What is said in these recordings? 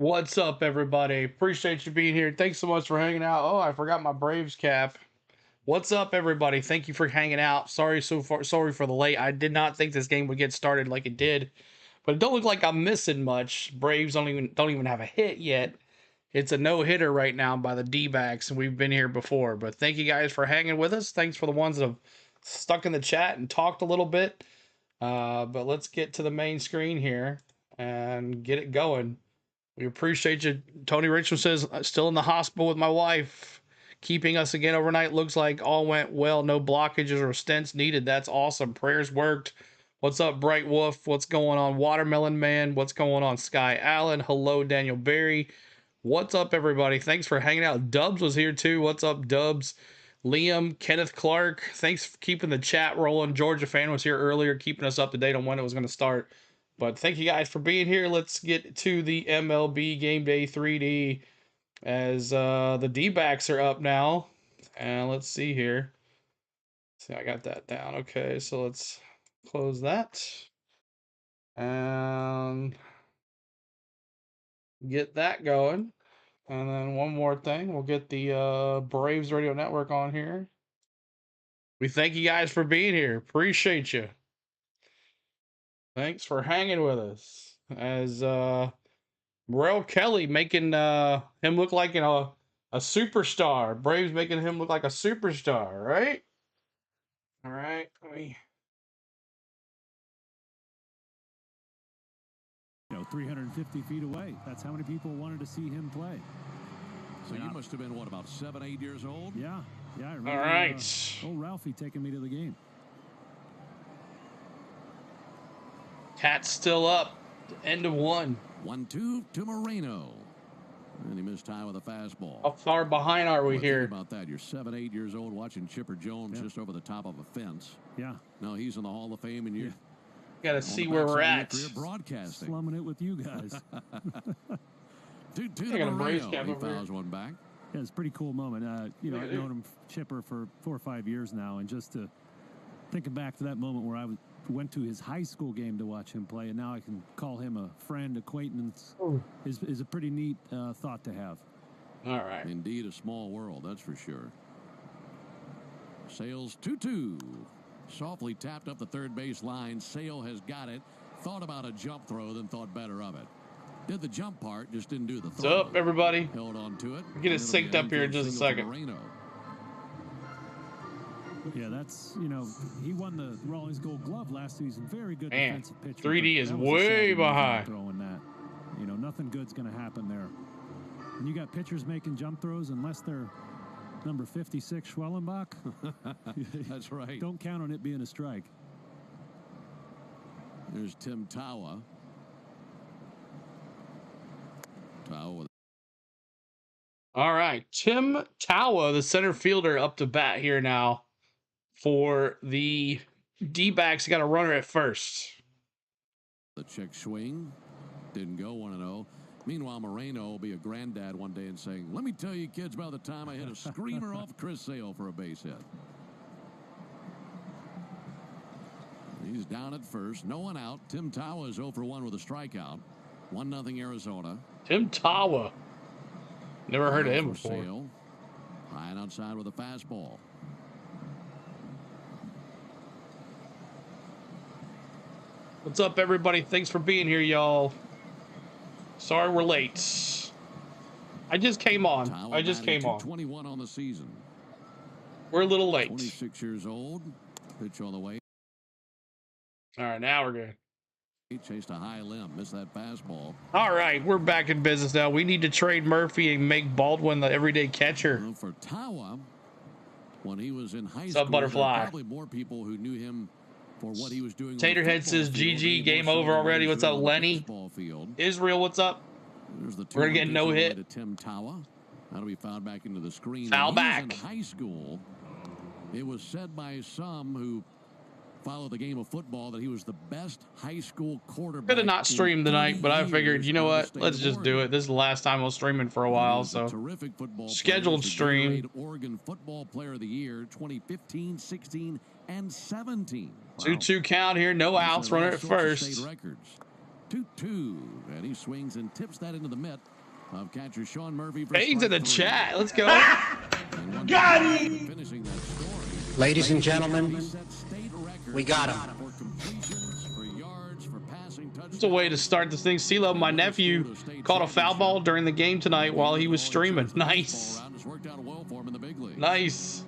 What's up, everybody? Appreciate you being here. Thanks so much for hanging out. Oh, I forgot my Braves cap. What's up, everybody? Thank you for hanging out. Sorry for the late. I did not think this game would get started like it did, but it don't look like I'm missing much. Braves don't even have a hit yet. It's a no hitter right now by the Dbacks, and we've been here before. But thank you guys for hanging with us. Thanks for the ones that have stuck in the chat and talked a little bit. But let's get to the main screen here and get it going. We appreciate you. Tony Richmond says, still in the hospital with my wife. Keeping us again overnight. Looks like all went well. No blockages or stents needed. That's awesome. Prayers worked. What's up, Bright Wolf? What's going on, Watermelon Man? What's going on, Sky Allen? Hello, Daniel Berry. What's up, everybody? Thanks for hanging out. Dubs was here, too. What's up, Dubs? Liam, Kenneth Clark. Thanks for keeping the chat rolling. Georgia Fan was here earlier, keeping us up to date on when it was going to start. But thank you guys for being here. Let's get to the MLB Game Day 3D as the D-backs are up now. And let's see here. See, I got that down. Okay, so let's close that. And get that going. And then one more thing. We'll get the Braves Radio Network on here. We thank you guys for being here. Appreciate you. Thanks for hanging with us. As Merril Kelly making him look like a superstar. Braves making him look like a superstar, right? All right. Let me... 350 feet away. That's how many people wanted to see him play. So you must have been, what, about 7, 8 years old? Yeah. I remember, all right. Old Ralphie taking me to the game. Cat's still up. End of one. 1-2 to Moreno. And he missed time with a fastball. How far behind are we here? Think about that. You're 7, 8 years old watching Chipper Jones just over the top of a fence. Yeah. Now he's in the Hall of Fame, and you're got to see where we're at. Broadcasting. Slumming it with you guys. 2-2 to Moreno. He fouls one back. Yeah, it's a pretty cool moment. I've known him, Chipper, for 4 or 5 years now, and just to thinking back to that moment where I went to his high school game to watch him play, and now I can call him a friend, acquaintance, is a pretty neat thought to have. All right. Indeed, a small world, that's for sure. Sales 2-2. Softly tapped up the third base line. Sale has got it. Thought about a jump throw, then thought better of it. Did the jump part, just didn't do the throw. What's up, everybody? Held on to it. Get it synced up here in just a second. Yeah, that's, he won the Rawlings Gold Glove last season. Very good defensive pitcher. 3D is way behind. Throwing that. Nothing good's going to happen there. And you got pitchers making jump throws unless they're number 56 Schwellenbach. That's right. Don't count on it being a strike. There's Tim Tawa. All right. Tim Tawa, the center fielder, up to bat here now for the D-backs. Got a runner at first. The check swing didn't go 1-0. Meanwhile, Moreno will be a granddad one day and saying, let me tell you kids about the time I hit a screamer off Chris Sale for a base hit. He's down at first. No one out. Tim Tawa is 0 for 1 with a strikeout. 1-0 Arizona. Tim Tawa. Never heard of him before. Sale. High and outside with a fastball. What's up, everybody? Thanks for being here, y'all. Sorry we're late. I just came on. I just came on. 21 on the season. We're a little late. 26 years old. Pitch on the way. All right, now we're good. He chased a high limb. Missed that fastball. All right, we're back in business now. We need to trade Murphy and make Baldwin the everyday catcher. Well, for Tawa, when he was in high What's school, up, Butterfly? probably more people who knew him for what he was doing. Taterhead says, GG, game over already. What's up, Lenny? Israel, what's up? There's the We're going to get no hit. To Tim Tawa. That'll be fouled back into the screen. Foul back. In high school, it was said by some who follow the game of football that he was the best high school quarterback. Could have not streamed tonight, but I figured, you know what? Let's just do it. This is the last time I was streaming for a while, so terrific football scheduled stream. Oregon Football Player of the Year 2015, 16, and 17. 2-2 count here. No outs. Runner at first. 2-2. And he swings and tips that into the mitt of catcher Sean Murphy. Fades in the chat. Let's go. Got him! Ladies and gentlemen, we got him. It's a way to start this thing. CeeLo, my nephew, caught a foul ball during the game tonight while he was streaming. Nice. Nice.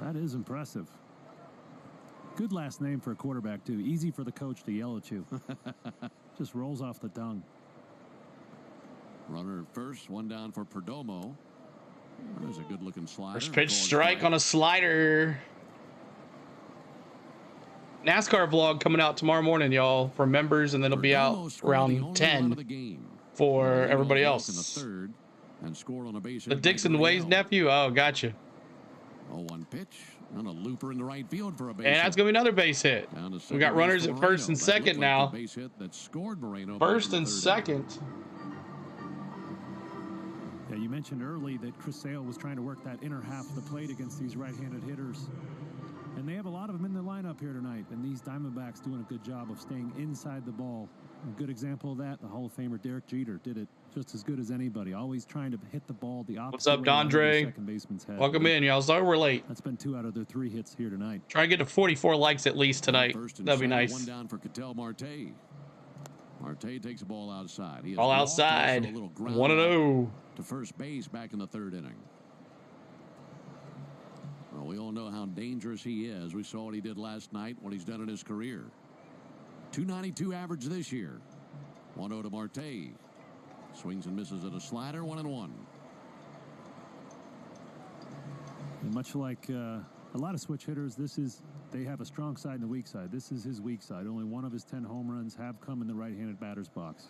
That is impressive. Good last name for a quarterback, too. Easy for the coach to yell at you. Just rolls off the tongue. Runner at first, one down for Perdomo. There's a good-looking slider. First pitch strike on a slider. NASCAR vlog coming out tomorrow morning, y'all, for members, and then it'll be out around 10 for everybody else. The Dixon Way's nephew? Oh, gotcha. 0-1 pitch and a looper in the right field for a base. And that's going to be another base hit. We got runners at first and second now. First and second. Yeah, you mentioned early that Chris Sale was trying to work that inner half of the plate against these right-handed hitters. And they have a lot of them in the lineup here tonight. And these Diamondbacks doing a good job of staying inside the ball. A good example of that, the Hall of Famer Derek Jeter did it just as good as anybody. Always trying to hit the ball the opposite. What's up, Dondre? Welcome in, y'all. Sorry we're late. That's been 2 out of their 3 hits here tonight. Try to get to 44 likes at least tonight. That'd be nice. One down for Ketel Marte. Marte takes the ball outside. All outside. 1-0. To first base back in the 3rd inning. Well, we all know how dangerous he is. We saw what he did last night, what he's done in his career. 292 average this year. 1-0 to Marte. Swings and misses at a slider, 1-1. And much like a lot of switch hitters, they have a strong side and a weak side. This is his weak side. Only 1 of his 10 home runs have come in the right-handed batter's box.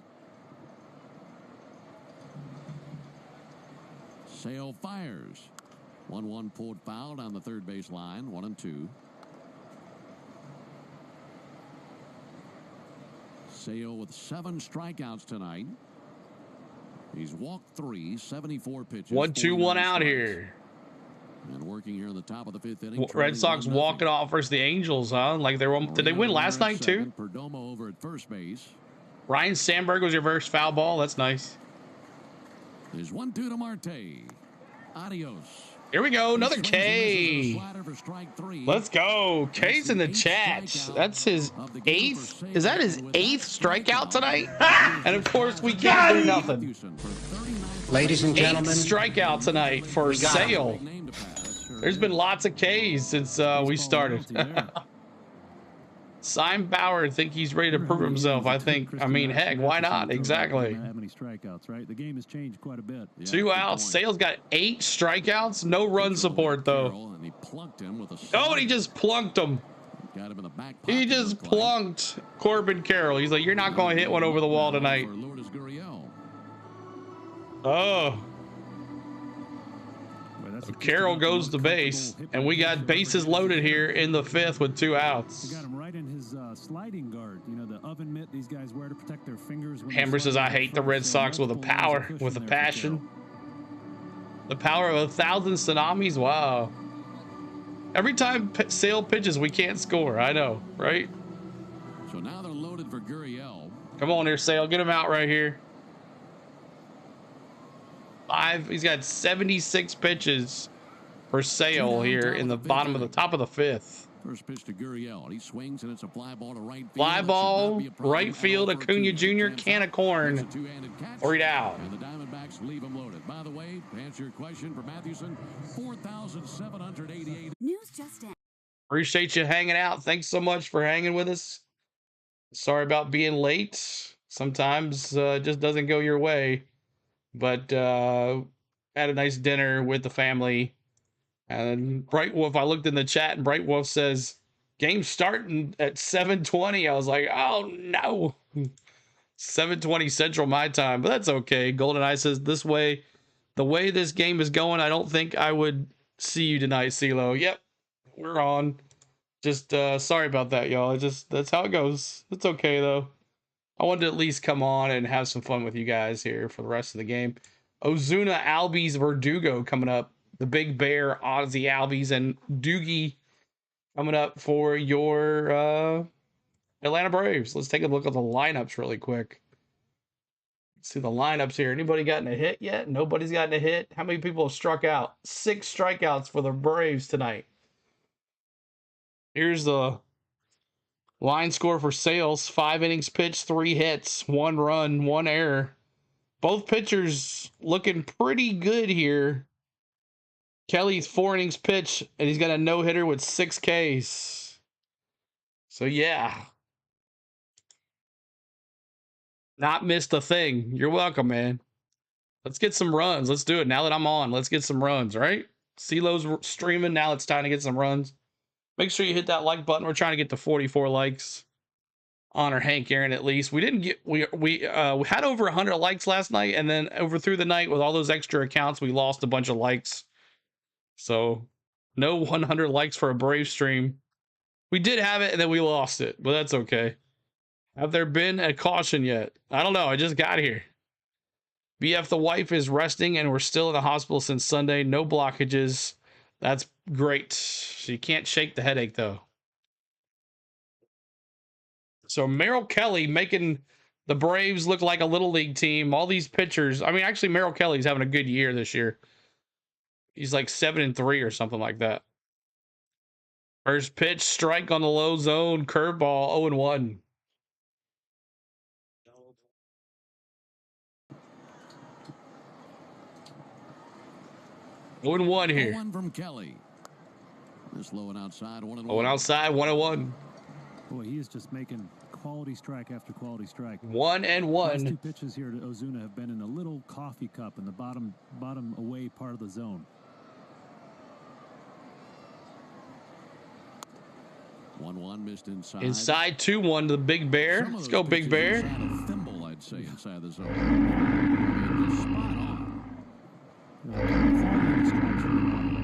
Sale fires. 1-1 pulled foul down the 3rd base line. 1-2. Sale with 7 strikeouts tonight. He's walked 3, 74 pitches. 1-2-1 out here. And working here in the top of the 5th inning. Red Sox walking off versus the Angels, huh? Like they were. Did they win last night too? Perdomo over at first base. Ryan Sandberg was your first foul ball. That's nice. There's 1-2 to Marte. Adios. Here we go, another K. Let's go. K's in the chat. That's his 8th. Is that his 8th strikeout tonight? And of course, we can't do nothing. Ladies and gentlemen, 8th strikeout tonight for Sale. There's been lots of K's since we started. Simon Bauer think he's ready to prove himself. I mean, heck, why not? Exactly. Have many strikeouts, right? The game has changed quite a bit. 2 outs. Sale's got 8 strikeouts. No run support though. Oh, and he just plunked him. He just plunked Corbin Carroll. He's like, you're not going to hit one over the wall tonight. Oh. Carroll goes to base, and we got bases loaded here in the 5th with 2 outs. Got him right in his sliding guard. You know, the oven mitt these guys wear to protect their fingers. Hammer says, I hate the Red Sox with a power, with a passion. The power of 1,000 tsunamis. Wow. Every time Sale pitches, we can't score. I know, right? So now they're loaded for Gurriel. Come on here, Sale. Get him out right here. 5. He's got 76 pitches for Sale here in the top of the 5th. First pitch to Gurriel. He swings and it's a fly ball to right field. Fly ball, right field, Acuna Jr., can of corn. 3 down. And the Diamondbacks leave him loaded. By the way, to answer your question for Mathewson, 4,788. News just in. Appreciate you hanging out. Thanks so much for hanging with us. Sorry about being late. Sometimes it just doesn't go your way. But had a nice dinner with the family. And Bright Wolf, I looked in the chat and Bright Wolf says, game starting at 7:20. I was like, oh no. 7:20 Central my time, but that's okay. GoldenEye says, the way this game is going, I don't think I would see you tonight, CeeLo. Yep, we're on. Just sorry about that, y'all. That's how it goes. It's okay though. I wanted to at least come on and have some fun with you guys here for the rest of the game. Ozuna, Albies, Verdugo coming up. The Big Bear, Ozzy Albies, and Doogie coming up for your Atlanta Braves. Let's take a look at the lineups really quick. Let's see the lineups here. Anybody gotten a hit yet? Nobody's gotten a hit. How many people have struck out? 6 strikeouts for the Braves tonight. Here's the line score for Sales. 5 innings pitched, 3 hits, 1 run, 1 error. Both pitchers looking pretty good here. Kelly's 4 innings pitched, and he's got a no-hitter with 6 Ks. So, yeah. Not missed a thing. You're welcome, man. Let's get some runs. Let's do it. Now that I'm on, let's get some runs, right? CeeLo's streaming. Now it's time to get some runs. Make sure you hit that like button. We're trying to get to 44 likes. Honor Hank Aaron at least. We didn't get we had over 100 likes last night, and then over through the night with all those extra accounts, we lost a bunch of likes. So no 100 likes for a Brave stream. We did have it, and then we lost it, but that's okay. Have there been a caution yet? I don't know. I just got here. BF the wife is resting, and we're still in the hospital since Sunday. No blockages. That's great. She can't shake the headache though. So Merrill Kelly making the Braves look like a little league team. All these pitchers. I mean, actually, Merrill Kelly's having a good year this year. He's like 7-3 or something like that. First pitch, strike on the low zone, curveball, 0-1. One here. 1 from Kelly. This low and outside, 1-1. Going outside, 1-1. Boy, he is just making quality strike after quality strike. 1-1. Last 2 pitches here to Ozuna have been in a little coffee cup in the bottom away part of the zone. 1-1 missed inside. Inside 2-1 to the Big Bear. Let's go, Big Bear. Thimble, I'd say, inside the zone. I mean, just spot on.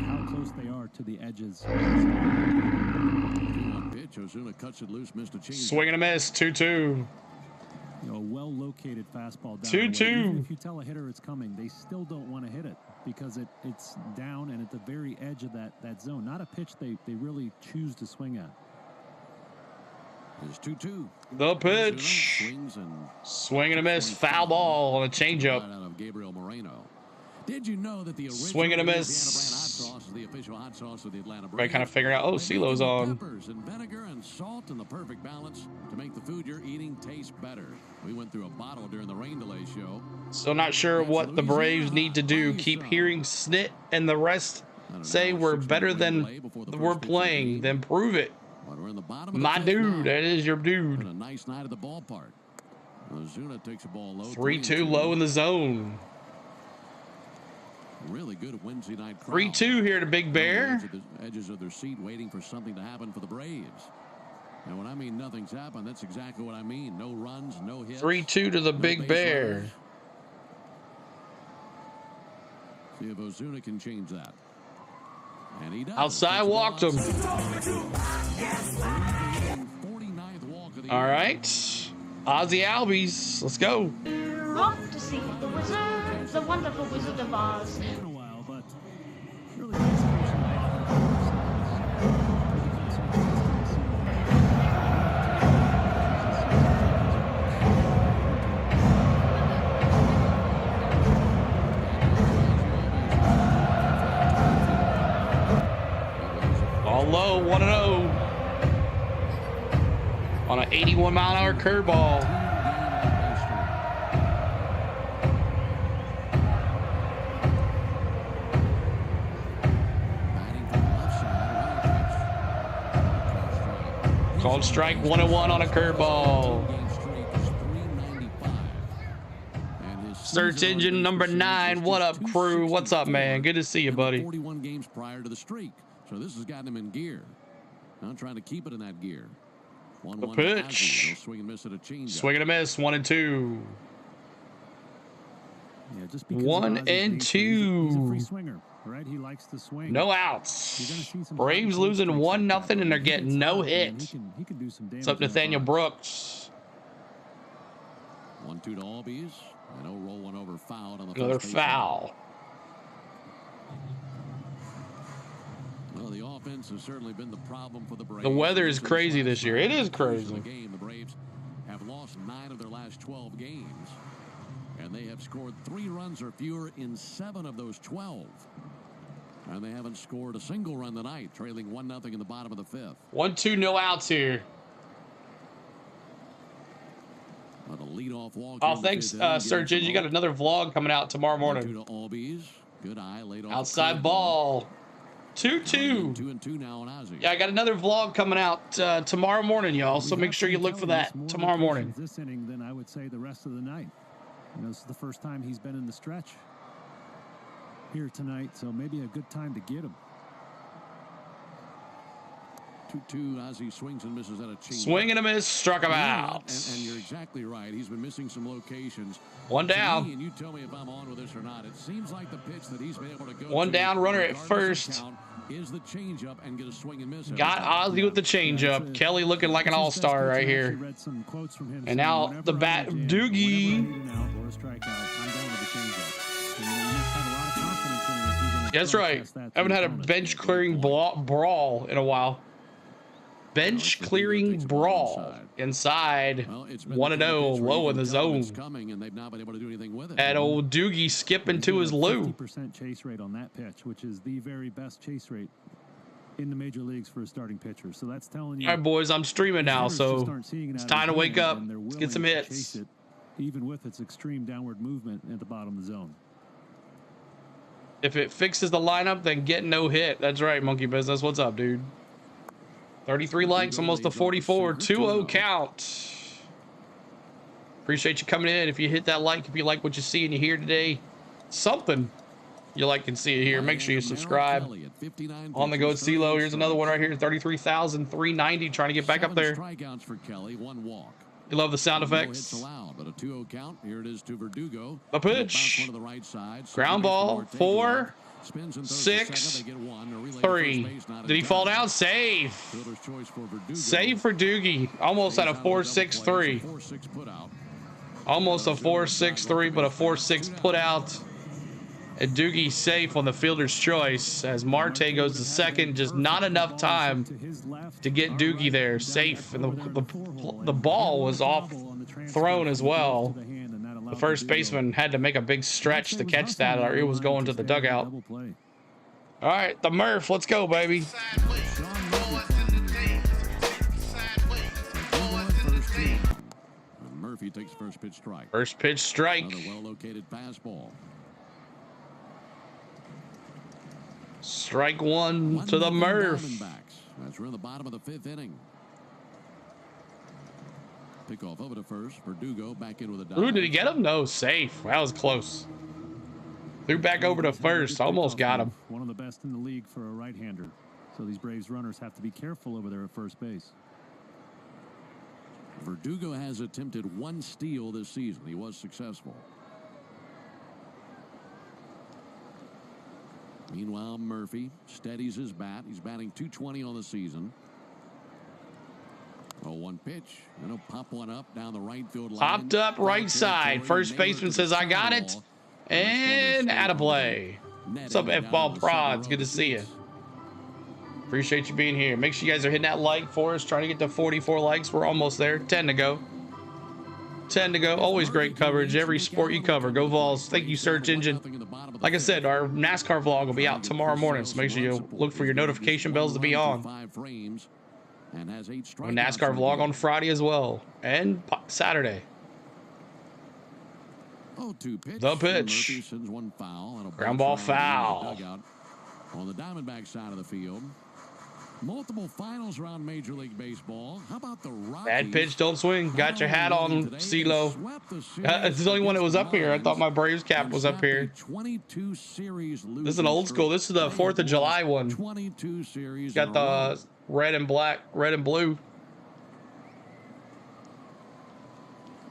How close they are to the edges. 2-1 pitch. Ozuna cuts it loose, missed a change. Swing and a miss. 2-2. You know, a well-located fastball down. 2-2. Even if you tell a hitter it's coming, they still don't want to hit it because it's down and at the very edge of that zone. Not a pitch they really choose to swing at. There's 2-2. The pitch. Swing and a miss. Foul ball on a changeup. Out of Gabriel Moreno. Did you know that the original Swing and a miss. Hot sauce is the official hot sauce of the Atlanta Braves? Right, kind of figuring out, oh, CeeLo's on. Peppers and vinegar and salt in the perfect balance to make the food you're eating taste better. We went through a bottle during the rain delay show. Still not sure what the Braves need to do. Keep hearing Snit and the rest say we're better than we're playing. Then prove it. But we're in the bottom of My the dude, that is your dude. a nice night at the ballpark. Ozuna takes a ball low. 3-2 low in the zone. Really good Wednesday night crowd. 3-2 here to Big Bear. Edges of their seat waiting for something to happen for the Braves. And when I mean nothing's happened, that's exactly what I mean. No runs, no hits. 3-2 to the Big Bear. See if Ozuna can change that. And he does. Outside walked him. All right. Ozzy Albies. Let's go. Off to see the wizard, the wonderful Wizard of Oz. In a while, but really nice All low, 1-0. On an 81-mile-an-hour curveball. Called strike 1-1 on a curveball. Search engine number 9. What up, crew? What's up, man? Good to see you, buddy. 41 games prior to the streak. So this has gotten him in gear. Now trying to keep it in that gear. The pitch. Swing and miss at a change. Swing and a miss. 1-2. Yeah, just because 1-2. He's a free swinger, right? He likes to swing. No outs. Braves losing 1-0, and they're getting no hit. He can do some damage. What's up, Nathaniel Brooks? 1-2 to Albies. And he'll roll one over fouled on the Another first base. foul. Well, the offense has certainly been the problem for the Braves. The weather is crazy this year. It is crazy. The Braves have lost 9 of their last 12 games, and they have scored 3 runs or fewer in 7 of those 12. And they haven't scored a single run tonight, trailing 1-0 in the bottom of the 5th. 1-2, no outs here. But a leadoff walk. Oh, thanks, Sir Jid. You got another vlog coming out tomorrow morning. Good eye, laid off Outside ball. 2-2. 2-2 now on Ozzie. Yeah, I got another vlog coming out tomorrow morning, y'all. So make sure you look for that tomorrow morning. This inning, then I would say the rest of the night. You know, this is the first time he's been in the stretch here tonight, so maybe a good time to get him. 2-2, Ozzie swings and misses at a change. Swing and a miss, struck him out. And you're exactly right. He's been missing some locations. One down. And you tell me if I'm on with this or not. It seems like the pitch that he's been able to go. One down, runner at first. Is the changeup and get a swing and miss. Got Ozzie with the changeup. Kelly looking like an all-star right here. And now the bat, Doogie. That's right. Haven't had a bench clearing brawl in a while. Bench clearing brawl inside. 1-0, low in the zone. And old Doogie skipping to his loo. 50% chase rate on that pitch, which is the very best chase rate in the major leagues for a starting pitcher. So that's telling you. All right, boys, I'm streaming now, so it's time to wake up. Let's get some hits. Even with its extreme downward movement at the bottom of the zone. If it fixes the lineup, then get no hit. That's right, Monkey Business. What's up, dude? 33 likes, almost a 44. 2-0 count. Appreciate you coming in. If you hit that like, if you like what you see and you hear today, something you like and see it here, make sure you subscribe. On the go, CeeLo. Here's another one right here. 33,390. Trying to get back up there. Strikeouts for Kelly, 1 walk. You love the sound effects. Allowed, but a 2-0 count. Here it is to Verdugo. The pitch. Ground ball. 4, 6, 3. Did he fall down? Save. Save for Doogie. Almost at a 4-6-3. Almost a 4-6-3, but a 4-6 put out. And Doogie safe on the fielder's choice as Marte goes to second. Just not enough time to get Doogie there. Safe. And the ball was off thrown as well. The first baseman had to make a big stretch to catch that, or it was going to the dugout. All right, the Murph. Let's go, baby. Murphy takes first pitch strike. First pitch strike. Another well-located fastball. Strike 1 to the Murph. That's we're in the bottom of the 5th inning. Pickoff over to first. Verdugo back in with a dive. Ooh, did he get him? No, safe. That was close. Threw back over to first. Almost got him. One of the best in the league for a right-hander. So these Braves runners have to be careful over there at first base. Verdugo has attempted 1 steal this season. He was successful. Meanwhile, Murphy steadies his bat. He's batting .220 on the season. Oh, 1 pitch. And he'll pop one up down the right field line. Popped up right side. First baseman says, I got it. And attaboy. What's up, F-Ball Prods? Good to see you. Appreciate you being here. Make sure you guys are hitting that like for us. Trying to get to 44 likes. We're almost there. 10 to go. 10 to go. Always great coverage. Every sport you cover. Go Vols. Thank you, search engine. Like I said, our NASCAR vlog will be out tomorrow morning, so make sure you look for your notification bells to be on. A NASCAR vlog on Friday as well, and Saturday. The pitch. Ground ball foul. On the Diamondbacks side of the field. Multiple finals around Major League Baseball. How about the Rockies? Bad pitch, don't swing. Got your hat on, CeeLo. It's the only one that was up here. I thought my Braves cap was up here. This is an old school. This is the 4th of July one. Got the red and black, red and blue.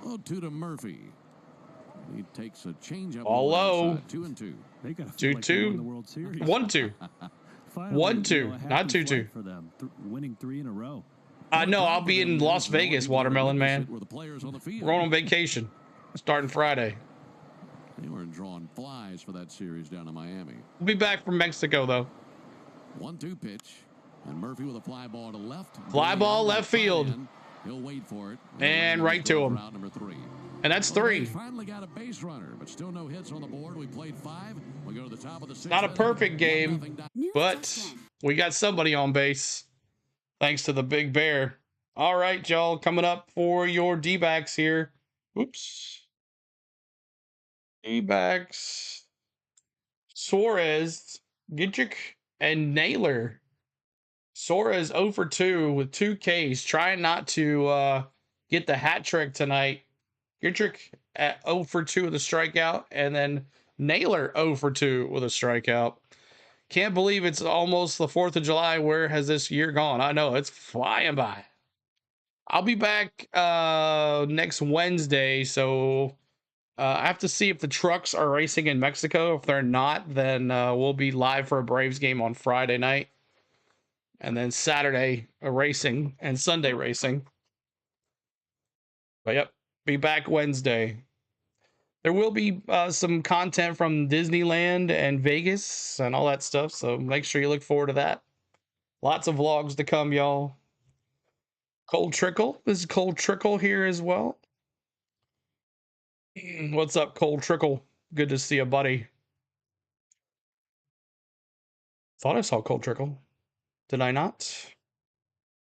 0-2 to Murphy. He takes a changeup. All low. 2-2. 2-2. 1-2. 1-2, not 2-2. For them, winning 3 in a row. No, I'll be in Las Vegas, Watermelon Man. We're on vacation, starting Friday. They weren't drawing flies for that series down in Miami. We'll be back from Mexico though. 1-2 pitch. And Murphy with a fly ball to left. Fly ball left field. He'll wait for it. And right to him. Out number 3. And that's 3. Finally got a base runner, but still no hits on the board. We played 5. We go to the top of the 6th. Not a perfect game, but we got somebody on base. Thanks to the Big Bear. All right, y'all, coming up for your D-backs here. Oops. D-backs. Suarez, Gidrick, and Naylor. Suarez 0 for 2 with 2 Ks, trying not to get the hat trick tonight. Gidrick at 0 for 2 with a strikeout, and then Naylor 0 for 2 with a strikeout. Can't believe it's almost the 4th of July. Where has this year gone? I know, it's flying by. I'll be back next Wednesday, so I have to see if the trucks are racing in Mexico. If they're not, then we'll be live for a Braves game on Friday night. And then Saturday racing and Sunday racing. But yep, be back Wednesday. There will be some content from Disneyland and Vegas and all that stuff, so make sure you look forward to that. Lots of vlogs to come, y'all. Cold Trickle. This is Cold Trickle here as well. What's up, Cold Trickle? Good to see you, buddy. Thought I saw Cold Trickle. Did I not?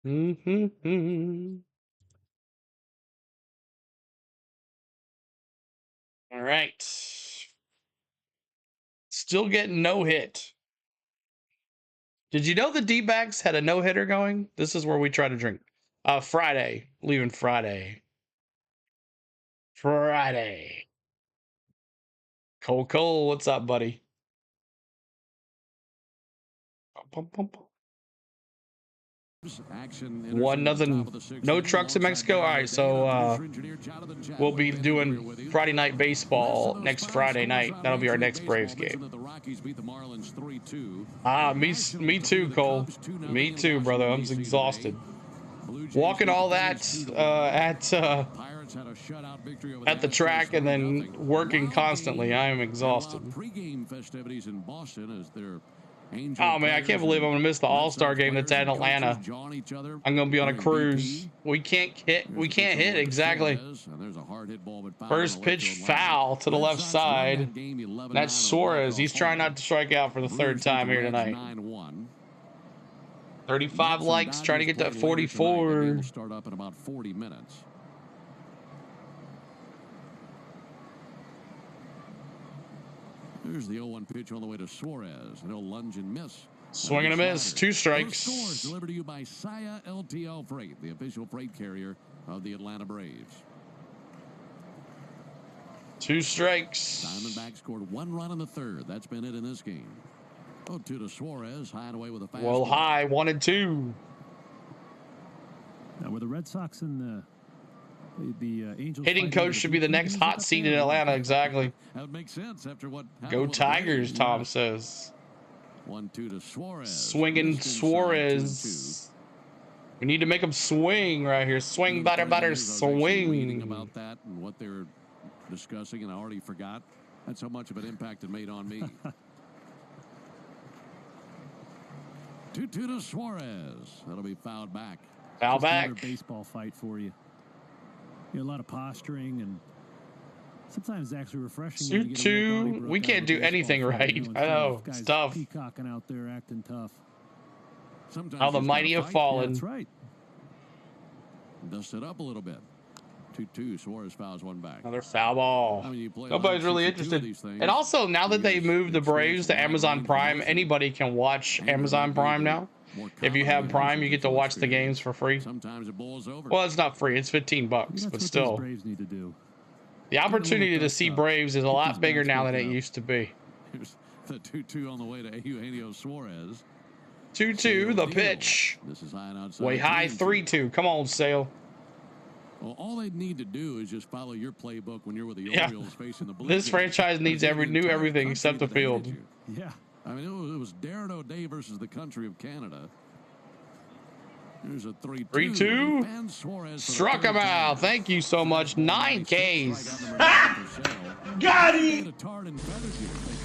All right. Still getting no hit. Did you know the D-backs had a no-hitter going? This is where we try to drink. Friday. Leaving Friday. Friday. Cole, what's up, buddy? 1-0. No trucks in Mexico. All right, so we'll be doing Friday night baseball next Friday night. That'll be our next Braves game. Me too, Cole. Me too, brother. I'm exhausted. Walking all that at the track and then working constantly. I am exhausted. Oh man, I can't believe I'm gonna miss the All-Star game that's at Atlanta. I'm gonna be on a cruise. We can't hit exactly. First pitch foul to the left side. That's Suarez. He's trying not to strike out for the 3rd time here tonight. 35 likes, trying to get that 44. Start up in about 40 minutes. There's the 0-1 pitch on the way to Suarez, and he'll lunge and miss. Swing and a miss, 2 strikes. Scores delivered to you by Saya LTL Freight, the official freight carrier of the Atlanta Braves. 2 strikes. Diamondbacks scored 1 run in the 3rd. That's been it in this game. 0-2 to Suarez, high and away with a fastball. Well, high, 1-2. Now, were the Red Sox and the Angels hitting coach should be the next hot seat in Atlanta. Exactly. That makes sense after what. Go Tigers, Tom says. 1-2 to Suarez. Swinging Suarez. We need to make him swing right here. Swing, batter, swing. About that and what they're discussing, and I already forgot. That's how much of an impact it made on me. 2-2 to Suarez. That'll be fouled back. Foul Just back. another baseball fight for you. You know, a lot of posturing and sometimes actually refreshing. 2-2. We can't do anything right. I know. It's tough. Peacocking out there acting tough. Sometimes How the mighty have fallen. Yeah, that's right. Dust it up a little bit. 2-2. Suarez fouls one back. Another foul ball. I mean, you play Nobody's really interested. And also, now that they moved the Braves to Amazon Prime, anybody can watch Amazon Prime now. If you have Prime, you get to watch the games for free. Sometimes it bowls over. Well, it's not free. It's $15, That's but what still. those Braves need to do. The opportunity to see Braves is a lot bigger now than it used to be. Here's the 2-2 on the way to Eugenio Suarez. 2-2, the pitch. This is high and outside. Way high, 3-2. Come on, Sale. Well, all they need to do is just follow your playbook when you're with the Yeah. Orioles facing the Blue This Jays. franchise needs Entire everything country except the that hated field. you. Yeah. I mean, it was Darren O'Day versus the country of Canada. There's a 3-2. 3-2. Struck him out. Thank you so much. 9 Ks. Got him.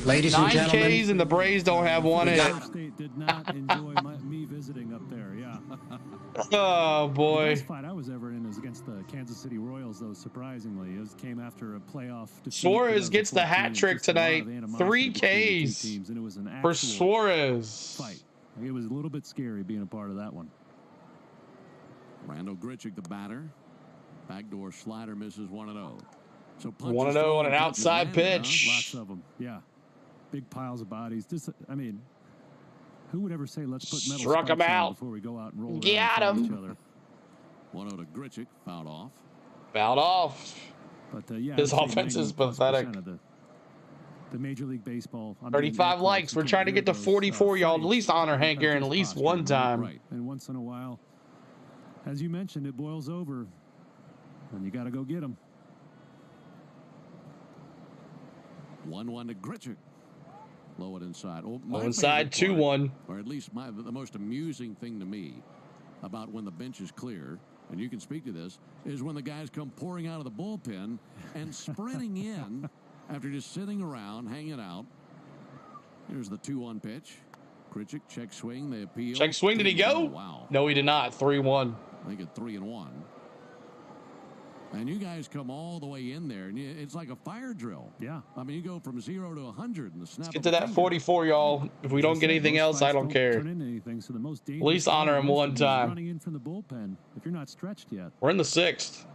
Ladies and 9 gentlemen, Ks and the Braves don't have one hit. State did not enjoy me visiting up there. Yeah. Oh The boy. best fight I was ever in was against the Kansas City Royals, though. Surprisingly, it came after a playoff defeat. Suarez gets the hat trick tonight. 3 Ks and it was an for actual Suarez. fight. It was a little bit scary being a part of that one. Randall Grichuk, the batter. Backdoor slider misses 1-0. So 1-0 on an outside pitch. Lots of them. Yeah. Big piles of bodies. Just, I mean, who would ever say let's put metal Struck him spikes on out. before we go out and roll around Got and fight each him. other? 1-0 to Grichuk, fouled off. Fouled off. But yeah, His I'd say offense is 90+% pathetic. of the Major League Baseball. 35 likes. We're trying to get to 44, y'all. At least honor Hank Aaron at least one time. Right. And once in a while, as you mentioned, it boils over, and you got to go get them. 1-1 to Grichuk. Low it inside. Oh, Low inside, 2-1. Or at least the most amusing thing to me about when the bench is clear, and you can speak to this, is when the guys come pouring out of the bullpen and sprinting in after just sitting around, hanging out. Here's the 2-1 pitch. Grichuk, check swing, they appeal. Check swing, did he go? Oh, wow. No, he did not. 3-1. I think at 3-1. And you guys come all the way in there, and it's like a fire drill. Yeah. I mean, you go from 0 to 100 in the snap. Let's get to that 44, y'all. If we don't get anything else, I don't care. At least honor him one time. Running in from the bullpen if you're not stretched yet. We're in the 6th.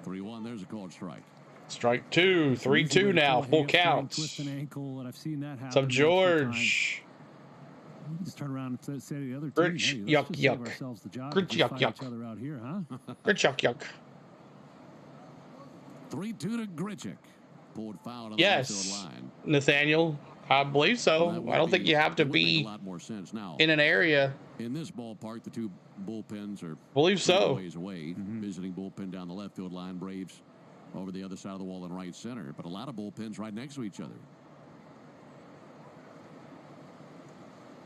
3-1, there's a called strike. Strike 2. 3-2 now. Full count. Twist an ankle, and I've seen that happen. What's up, George? Just turn around and say to the other team, Gritch, hey, let's yuck, just save yuck. ourselves the job. Gritch, Let's yuck, fight yuck. each other out here, huh? Good yuck, yuck. 3-2 to Grichuk. Pulled foul on the Yes, field line. Nathaniel. I believe so. I don't think you have to It would make be a lot more sense now. in an area. In this ballpark, the two bullpens are Believe so. ways away. Visiting bullpen down the left field line. Braves over the other side of the wall in right center. But a lot of bullpens right next to each other.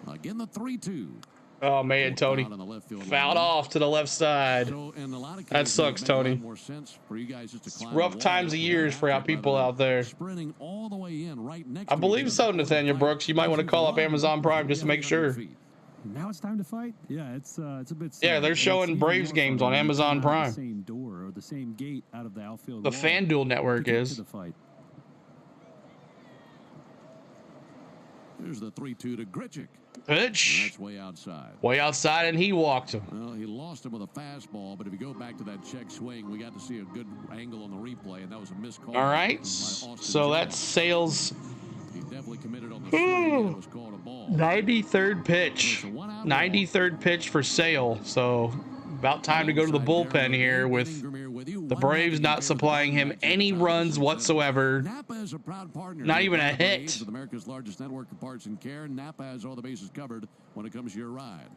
Again, the 3-2. Oh man, Tony. On the left field Fouled line. off to the left side. So in a lot of That cases, sucks, it makes a lot Tony. more sense for you guys just to climb Rough the wall times of and years for our after, people rather out there. than sprinting all the way in right next I to believe each so, other. Nathaniel Brooks. You might want to call up Amazon Prime just to make sure. Now it's time to fight. Yeah, it's a bit. Yeah, sad. they're It's showing even Braves more games fun on when you Amazon come out Prime. The same door or the same gate out of the outfield. The wall FanDuel network to get is. to the fight. There's the 3-2 to Grichuk. Pitch. That's way outside. Way outside, and he walked him. Well, he lost him with a fastball, but if you go back to that check swing, we got to see a good angle on the replay, and that was a missed call. All right. by Austin So that's Jones. Sales' He definitely committed on the swing, and it was called a ball. 93rd pitch. 93rd pitch for Sale. So about time to go to the bullpen here with the Braves not supplying him any runs whatsoever. Napa is a proud partner. Not even a of the hit. Braves, with America's largest network of parts and care. Napa has all the bases covered when it comes to your ride.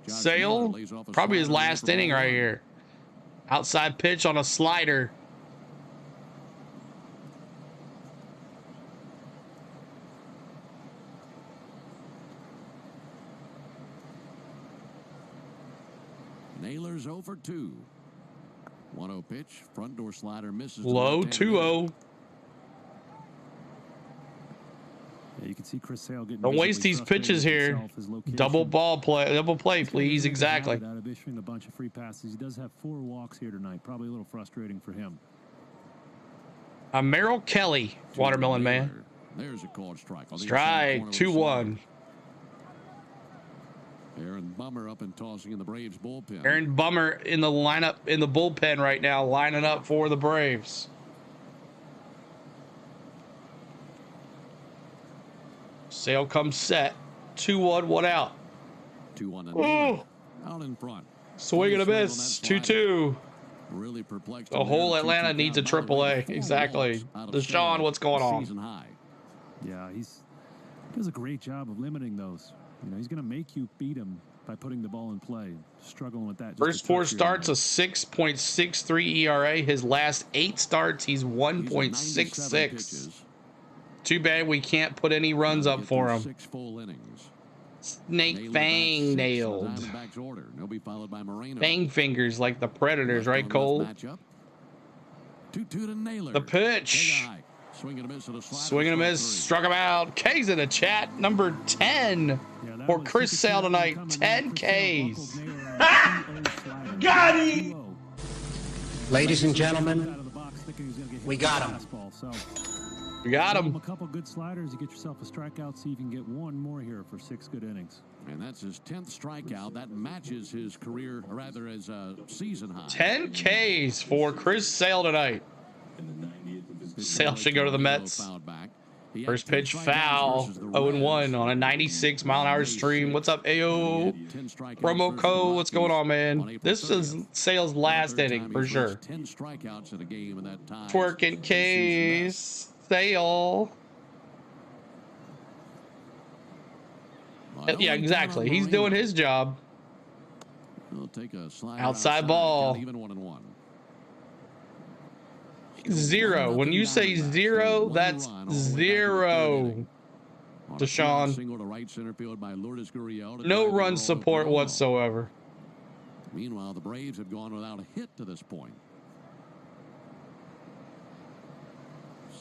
Josh Miller Sale, lays off a probably his slider last for inning ball right one. here. Outside pitch on a slider. Naylor's 0 for 2. 1-0 pitch. Front door slider misses. to Low, left-hand hitter. 2-0. Yeah, you can see Chris Sale getting. Don't waste visibly these frustrated pitches with here. himself, his location. Double play, please. He's Exactly. out of issuing a bunch of free passes. He does have 4 walks here tonight. Probably a little frustrating for him. Merril Kelly, Watermelon Man. There's a called strike. On the Strike, inside corner with a 2-1. slider. Aaron Bummer up and tossing in the Braves bullpen. Aaron Bummer in the lineup in the bullpen right now, lining up for the Braves. Sale comes set. 2-1, 1 out. 2-1 to Oh. Naylor. Out in front. Swing and a Swing on miss. that slider. 2-2. Really perplexed. The whole Atlanta needs a AAA. Exactly. Deshaun, what's going on? Season high. Yeah, he does a great job of limiting those. You know, he's going to make you beat him by putting the ball in play. Struggling with that. just First a 4 touch here starts, and a 6.63 ERA. His last 8 starts, he's These are 97 1.66. pitches. Too bad we can't put any runs up Get for through him. 6 full innings. Snake fang nailed. Diamondbacks order. He'll be followed by Moreno. Fang fingers like the Predators, right, Cole? 2-2 to Naylor. The pitch. Swing and a miss at a slider. Swing and a miss. Struck him out. K's in the chat. Number 10 for Chris Sale tonight. 10 Ks. Got him! Ladies and gentlemen, we got him. We got him. A couple good sliders. You get yourself a strikeout. See if you can get one more here for 6 good innings. And that's his 10th strikeout. That matches his career, or rather his season high. 10 Ks for Chris Sale tonight. Sale should go to the Mets. First pitch foul. 0-1 on a 96 mile an hour stream. What's up, Ayo? Promo code. What's going on, man? This is Sale's last inning for sure. 10 strikeouts in a game in that time. Twerking K's. Sale. Yeah, exactly. He's doing his job. Outside ball. 0. When you say 0, that's 0. Deshaun. No run support whatsoever. Meanwhile, the Braves have gone without a hit to this point.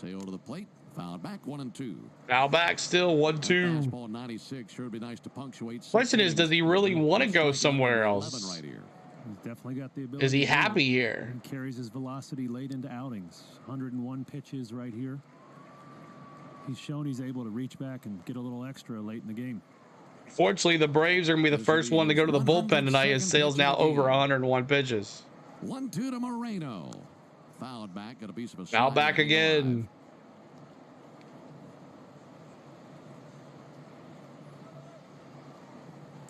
Sale to the plate. Fouled back 1-2. Foul back still 1-2. Fastball 96. Sure would be nice to punctuate. Question is, does he really want to go somewhere else? Right here. He's definitely got the ability. Is he happy here? And carries his velocity late into outings. 101 pitches right here. He's shown he's able to reach back and get a little extra late in the game. Fortunately, the Braves are going to be the first one to go to the bullpen tonight as Sale's now over 101 pitches. 1-2 to Moreno. Fouled back. Got a piece of a foul back again.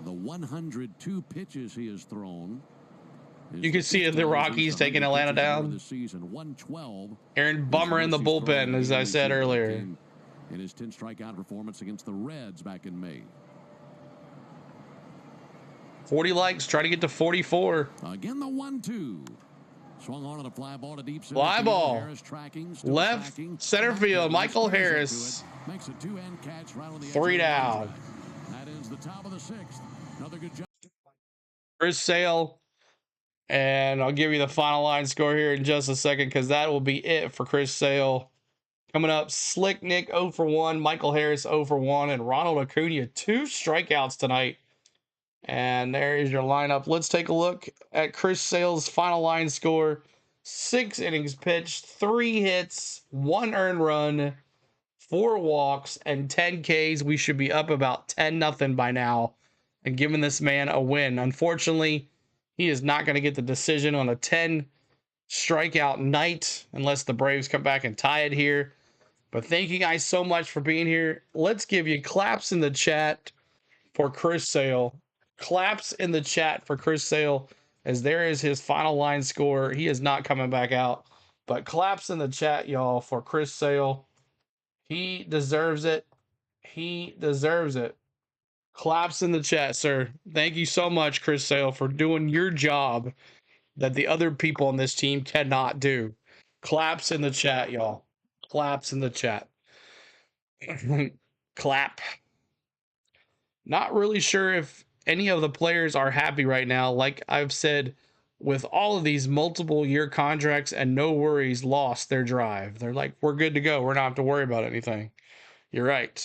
The 102 pitches he has thrown. You can see the Rockies taking Atlanta down. This season, 112. Aaron Bummer in the bullpen, as I said earlier. In his 10 strikeout performance against the Reds back in May. 40 likes, try to get to 44. Again, the 1-2. Swung on a fly ball to deep center. Fly ball. Harris tracking, left tracking. center field. Michael Harris. Makes a 2-end catch right on the 3 down. That is the top of the 6th. Another good job. Chris Sale. And I'll give you the final line score here in just a second because that will be it for Chris Sale. Coming up, Slick Nick 0 for 1, Michael Harris 0 for 1, and Ronald Acuna 2 strikeouts tonight. And there is your lineup. Let's take a look at Chris Sale's final line score. 6 innings pitched, 3 hits, 1 earned run, 4 walks, and 10 Ks. We should be up about 10-0 by now and giving this man a win. Unfortunately, he is not going to get the decision on a 10 strikeout night unless the Braves come back and tie it here. But thank you guys so much for being here. Let's give you claps in the chat for Chris Sale. Claps in the chat for Chris Sale, as there is his final line score. He is not coming back out. But claps in the chat, y'all, for Chris Sale. He deserves it. He deserves it. Claps in the chat, sir. Thank you so much, Chris Sale, for doing your job that the other people on this team cannot do. Claps in the chat, y'all. Claps in the chat. Clap. Not really sure if any of the players are happy right now. Like I've said, with all of these multiple year contracts and no worries, lost their drive. They're like, we're good to go. We're not have to worry about anything. You're right.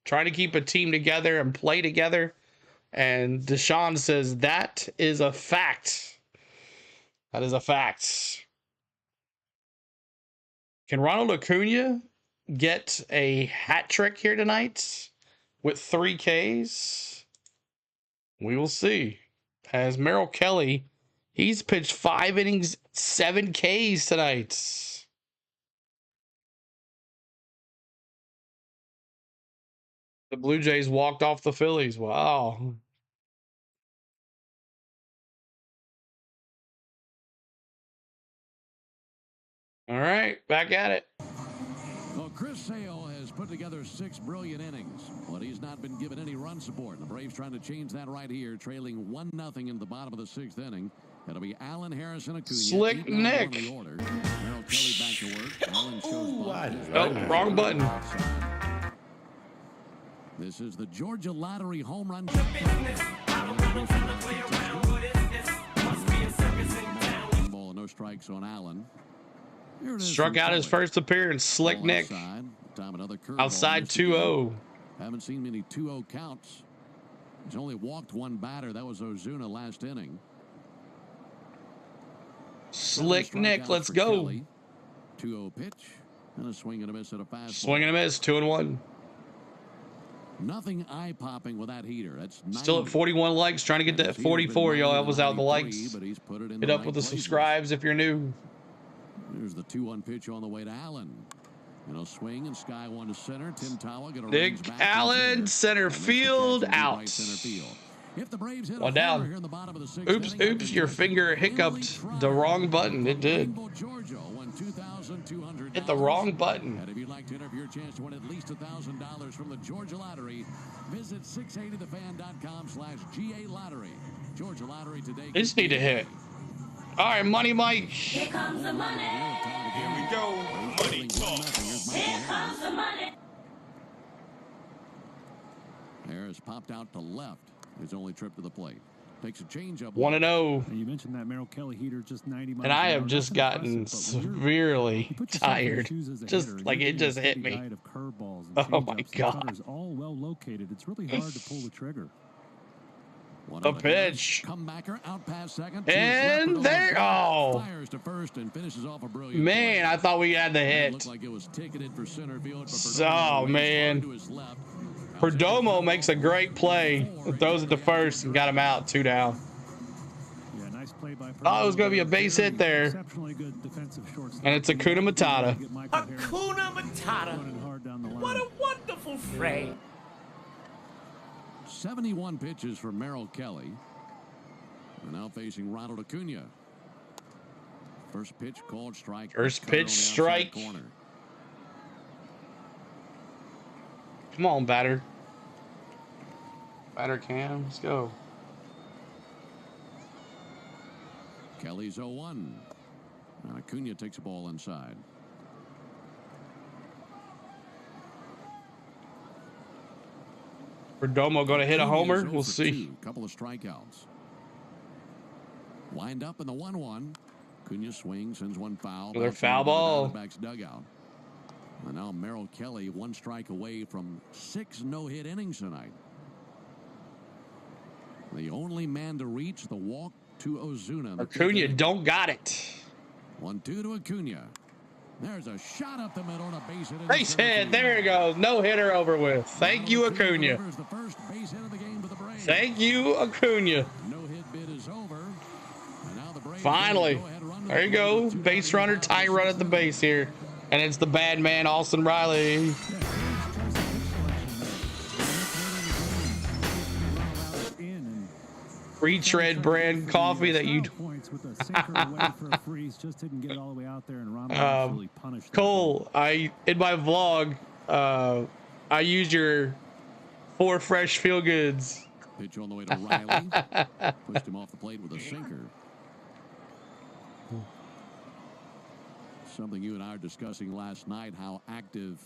Trying to keep a team together and play together. And Deshaun says that is a fact. That is a fact. Can Ronald Acuna get a hat trick here tonight with 3 Ks? We will see. As Merrill Kelly, he's pitched 5 innings, 7 Ks tonight. The Blue Jays walked off the Phillies. Wow. All right, back at it. Well, Chris Sale has put together 6 brilliant innings, but he's not been given any run support. The Braves trying to change that right here, trailing 1-0 in the bottom of the 6th inning. It'll be Allen, Harris, and Acuna. Slick Nick. Merrill Kelly back to work. Allen shows wrong button. This is the Georgia Lottery home run. Ball, no strikes on Allen. Struck out his first appearance. Slick Nick. Outside 2-0. Haven't seen many 2-0 counts. He's only walked one batter. That was Ozuna last inning. Slick Nick, let's go. 2-0 pitch and a swing and a miss at a fastball. Swing and a miss, 2-1. Nothing eye-popping with that heater. That's still at 41 likes, trying to get to 44. Y'all help us out the likes. Hit up with the subscribes if you're new. There's the 2-1 pitch on the way to Allen. And a swing and sky one to center. Tim Tawa gonna Nick Allen, center field, out. If the Braves hit one down. here in the bottom of the sixth Oops, your finger hiccuped the wrong button. It did. Hit the wrong button. And if you'd like to enter for your chance to win at least $1,000 from the Georgia Lottery, visit 680thefan.com/GA Lottery. Georgia Lottery today. They just need to hit. All right, Money Mike. Here comes the money. Here we go. Money talk. Here comes the money. Harris popped out to left. His only trip to the plate. Takes a changeup. 1-0. You mentioned that Merril Kelly heater just 90 miles. And I have just gotten severely tired. Just like it just hit me. Oh my God. All well located. It's really hard to pull the trigger. The pitch. Comebacker out past second. And there. Oh. Fires to first and finishes off a brilliant man, I thought we had the hit. Looked like it was ticketed for center field. Oh man. Perdomo makes a great play. Throws it to first and got him out. 2 down. Yeah, nice play by Oh, it was going to be a base hit there. And it's Hakuna Matata. Hakuna Matata. What a wonderful phrase. 71 pitches for Merril Kelly. And now facing Ronald Acuna. First pitch called strike. First pitch strike. Corner. Come on, batter. Batter Cam, let's go. Kelly's 0-1. And Acuna takes a ball inside. Perdomo going to hit a homer. We'll see. Couple of strikeouts. Wind up in the 1-1. Acuna swings, sends one foul. Another foul ball. Diamondbacks dugout. And now Merril Kelly 1 strike away from 6 no-hit innings tonight. The only man to reach the walk to Ozuna. Acuna don't got it. 1-2 to Acuna. There's a shot up the middle and a base hit. Base hit. There it goes. No hitter over with. Thank you, Acuna. Thank you, Acuna. No hit bid is over. And now the Braves finally. There you go. Base runner, tie run at the base here. And it's the bad man, Austin Riley. Retread brand coffee that you. Cole, in my vlog, I use your 4 fresh feel goods. Pitch on the way to Riley. Pushed him off the plate with a sinker. Something you and I were discussing last night, how active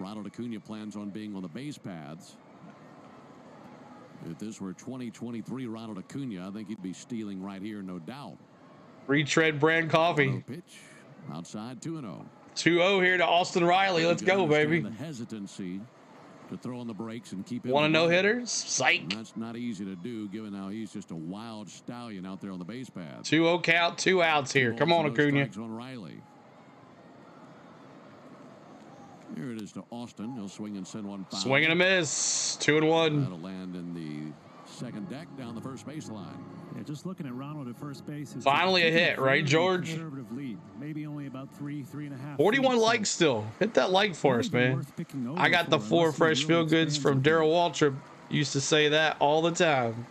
Ronald Acuna plans on being on the base paths. If this were 2023 Ronald Acuna, I think he'd be stealing right here, no doubt. Retread brand coffee. Pitch outside 2-0. 2-0 here to Austin Riley. Let's go, baby. The hesitancy to throw on the brakes and keep it. Want to no hitters? Psych. And that's not easy to do, given how he's just a wild stallion out there on the base path. 2-0 count, 2 outs here. Come on, Acuna. On Riley. Here it is to Austin. He'll swing and send one foul. Swing and a miss. 2-1. That'll land in the second deck down the first baseline. Yeah, just looking at Ronald at first base. Finally a hit, right, George? Conservative lead. Maybe only about 3.5. 41 likes still. Hit that like for us, man. I got the 4 fresh feel goods from Daryl Waltrip. Used to say that all the time.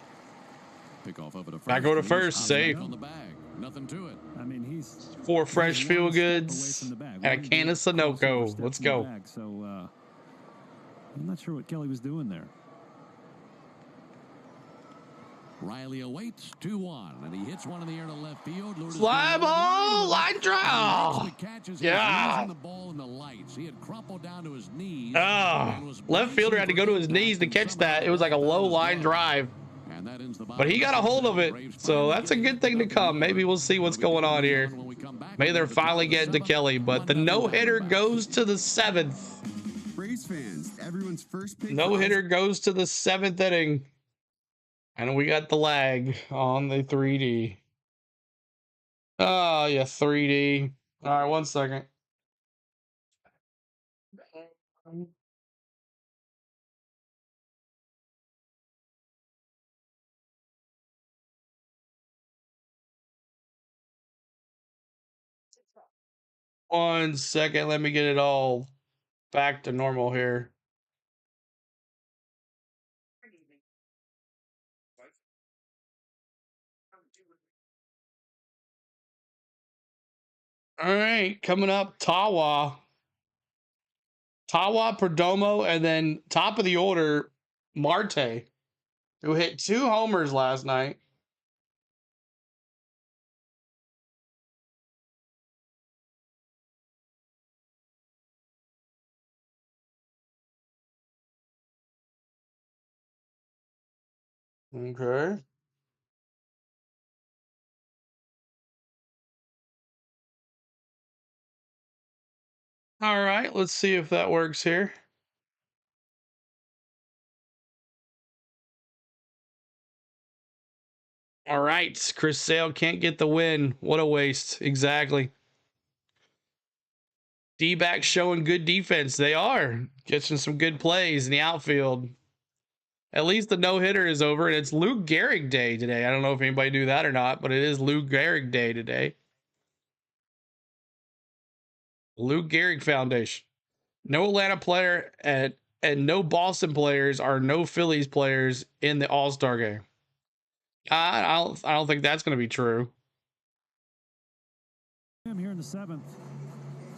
Pick off over to first. I go to first, safe. On the bag. Nothing to it. I mean, he's 4 fresh feel goods and a can of Sunoco. Let's go. So I'm not sure what Kelly was doing there. Riley awaits 2-1, and he hits one in the air to left field. Fly ball, line draw. Yeah. The ball in the lights. He had crumpled down to his knees. Left fielder had to go to his knees to catch that. It was like a low line drive. But he got a hold of it, so that's a good thing to come. Maybe we'll see what's going on here. Maybe they're finally getting to Kelly, but the no-hitter goes to the 7th. Braves fans, everyone's first pitch. No-hitter goes to the 7th inning. And we got the lag on the 3D. Oh, yeah, 3D. All right, 1 second. One second, let me get it all back to normal here. All right, coming up, Tawa, Perdomo, and then top of the order, Marte, who hit 2 homers last night. Okay. All right, let's see if that works here. All right, Chris Sale can't get the win. What a waste. Exactly. Dbacks showing good defense. They are catching some good plays in the outfield. At least the no-hitter is over, and it's Lou Gehrig Day today. I don't know if anybody knew that or not, but it is Lou Gehrig Day today. Lou Gehrig Foundation. No Atlanta player and no Boston players are no Phillies players in the All-Star game. I don't think that's going to be true. I'm here in the 7th.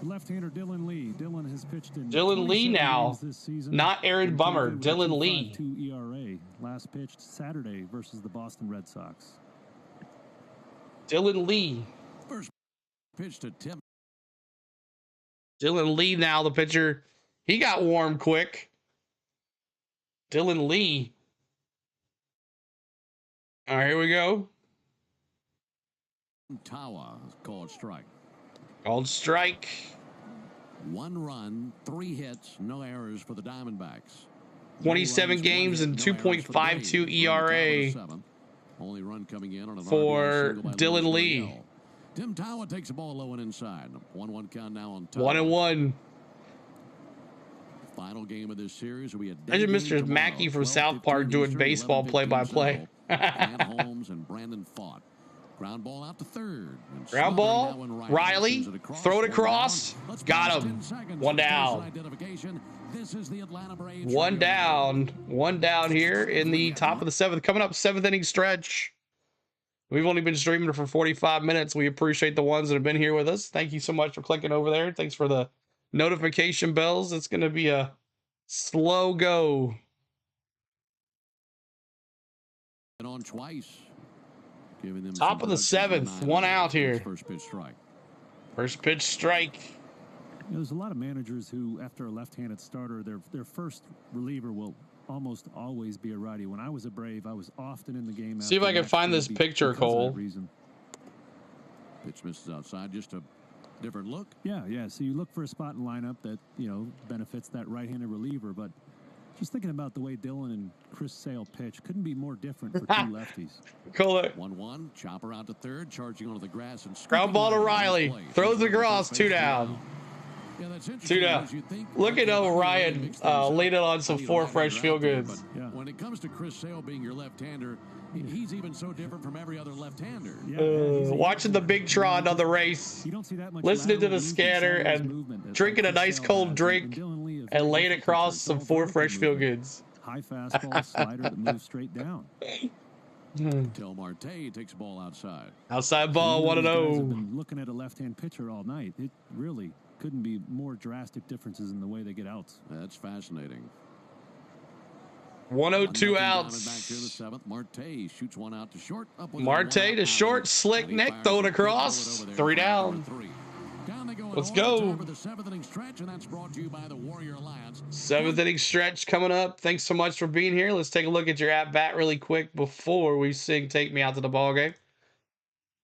Left-hander Dylan Lee. Dylan has pitched in Dylan Lee now, this season. not Aaron Bummer. Dylan Lee. 2 ERA. Last pitched Saturday versus the Boston Red Sox. Dylan Lee. First pitch to Tim. Dylan Lee now, the pitcher. He got warm quick. Dylan Lee. All right, here we go. Tawa called strike. Called strike. 1 run, 3 hits, no errors for the Diamondbacks. 27 games and 2.52 ERA Only run coming in on for Dylan Lee. Tim Tawa takes the ball low and inside. 1-1 count now on top. 1-1. Final game of this series will be a Imagine Mr. Mackey from South Park doing baseball play-by-play. Holmes and Brandon Fought. Ground ball out to third. Ground ball. Riley. Throw it across. Got him. 1 down. This is the Atlanta Braves. 1 down. 1 down here in the top of the 7th. Coming up, 7th inning stretch. We've only been streaming for 45 minutes. We appreciate the ones that have been here with us. Thank you so much for clicking over there. Thanks for the notification bells. It's going to be a slow go. On twice. Giving them top of the 7th. 1 out here. First pitch strike. First pitch strike. There's a lot of managers who, after a left-handed starter, their first reliever will almost always be a righty. When I was a Brave, I was often in the game. See if I can find this picture, Cole. Pitch misses outside, just a different look. Yeah. So you look for a spot in lineup that, benefits that right-handed reliever, but just thinking about the way Dylan and Chris Sale pitch, couldn't be more different for 2 lefties. Call it. 1-1, chopper out to third, charging onto the grass. And ground ball to Riley. Throws it across, 2 down. Yeah, that's 2 down. Look at Ryan leaning on some 4 fresh field goods. When it comes to Chris Sale being your left-hander, he's even so different from every other left-hander. Watching the big trot on the race, listening to the scanner, and drinking a nice cold drink, and laying across some 4 fresh field goods. High fastball slider that moves straight down. Until Marte takes the ball outside. Outside ball, 1-0. I've been looking at a left-hand pitcher all night. It really couldn't be more drastic differences in the way they get outs. That's fascinating. 102 Diamondbacks outs. here in the seventh. Marte shoots one out to short. Marte to short. Slick Nick throwing across. 3 down. Let's go. The seventh inning stretch, and that's brought to you by the Warrior Alliance. 7th inning stretch coming up. Thanks so much for being here. Let's take a look at your at bat really quick before we sing "Take Me Out to the Ball Game."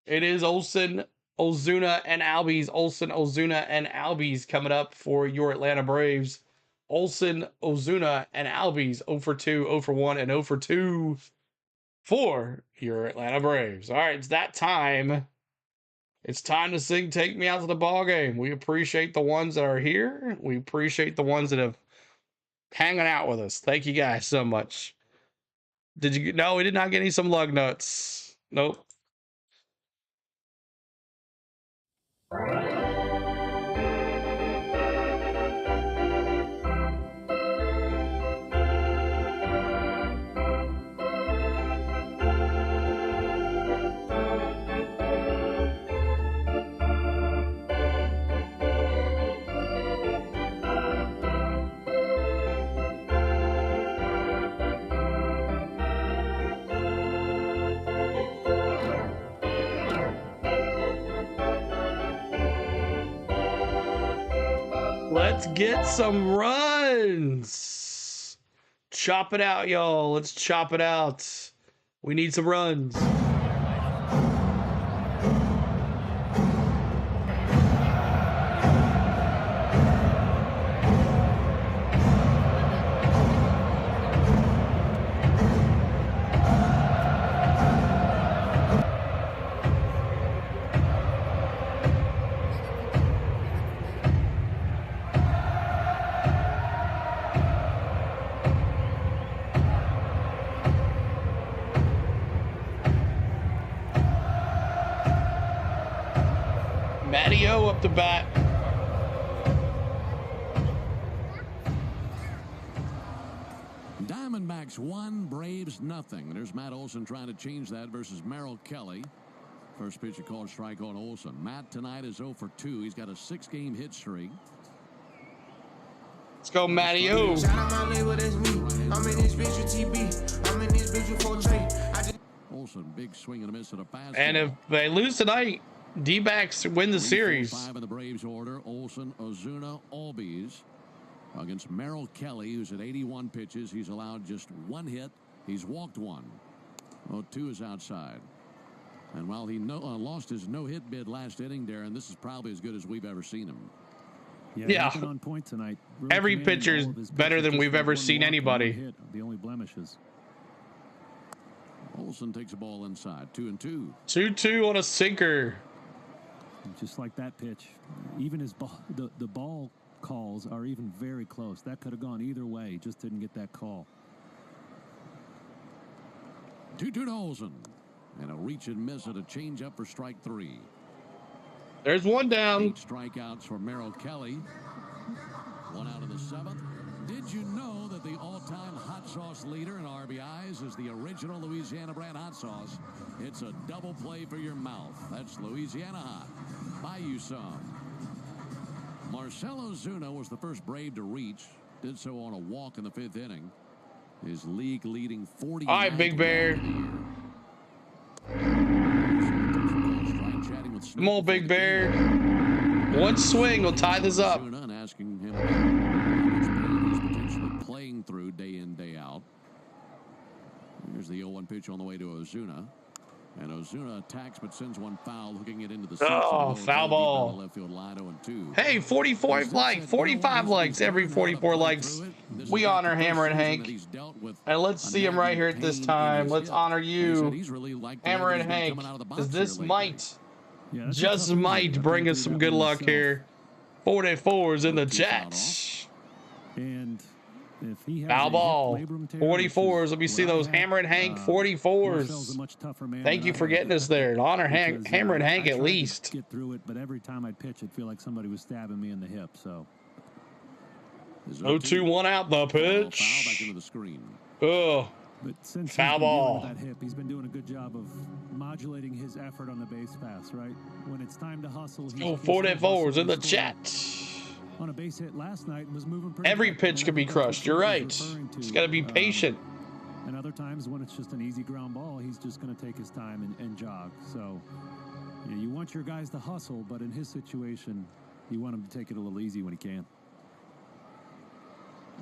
It is Olson, Ozuna, and Albies. Olson, Ozuna, and Albies coming up for your Atlanta Braves. Olson, Ozuna, and Albies 0 for 2, 0 for 1, and 0 for 2 for your Atlanta Braves. All right, it's that time. It's time to sing "Take Me Out to the Ball Game." We appreciate the ones that are here. We appreciate the ones that have hanging out with us. Thank you guys so much. Did you? No, we did not get some lug nuts. Nope. Let's get some runs. Chop it out, y'all. Let's chop it out. We need some runs. Matty-O up the bat. Diamondbacks 1, Braves nothing. There's Matt Olson trying to change that versus Merril Kelly. First pitch, a called strike on Olson. Matt tonight is 0 for 2. He's got a 6-game hit streak. Let's go, Matty-O. Olson, big swing and a miss at a fastball. And if they lose tonight, D-backs win the series. 5 in the Braves order. Olson, Ozuna, Albies against Merril Kelly, who's at 81 pitches. He's allowed just 1 hit. He's walked 1. 0-2 is outside. And while he lost his no-hit bid last inning, Darren, this is probably as good as we've ever seen him. Yeah. On point tonight. Really every pitcher is better than we've ever seen anybody. The only blemishes. Olson takes a ball inside. 2-2. 2-2 on a sinker. Just like that pitch, even his ball, the ball calls are even very close. That could have gone either way. Just didn't get that call. 2-2 to Olson. And a reach and miss at a changeup for strike 3. There's 1 down. 8 strikeouts for Merril Kelly. 1 out of the 7th. Did you know that the all-time hot sauce leader in RBIs is the original Louisiana brand hot sauce? It's a double play for your mouth. That's Louisiana Hot. Buy you some. Marcell Ozuna was the first Brave to reach. Did so on a walk in the 5th inning. His league-leading 40. All right, Big Bear. Come on, Big Bear. 1 swing will tie this up. And asking him how he's potentially playing through day in, day out. Here's the 0-1 pitch on the way to Ozuna. And Ozuna attacks but sends one foul, hooking it into the seats. Oh, foul ball. Left field line 0-2. Hey, 44 likes, 45 likes, every 44 likes. We honor Hammer and Hank. And let's see him right here at this time. Let's honor you, Hammer and Hank, because this might, just might bring us some good luck here. 44's in the chat. And if he has foul ball. 44s. Let me see those Hammer and Hank 44s. Thank you for getting us there. Honor Hammer and Hank at least. Get through it, but every time I'd pitch, it'd feel like somebody was stabbing me in the hip. So 0-2-1 out the pitch. Foul back into the screen. Oh, but since foul ball. That hip, he's been doing a good job of modulating his effort on the base pass. Right when it's time to hustle. Oh, 44s in the chat. on a base hit last night and was moving pretty Every good. pitch could be crushed. You're right. Just got to be patient. And other times when it's just an easy ground ball, he's just going to take his time and jog. So, you know, you want your guys to hustle, but in his situation, you want him to take it a little easy when he can.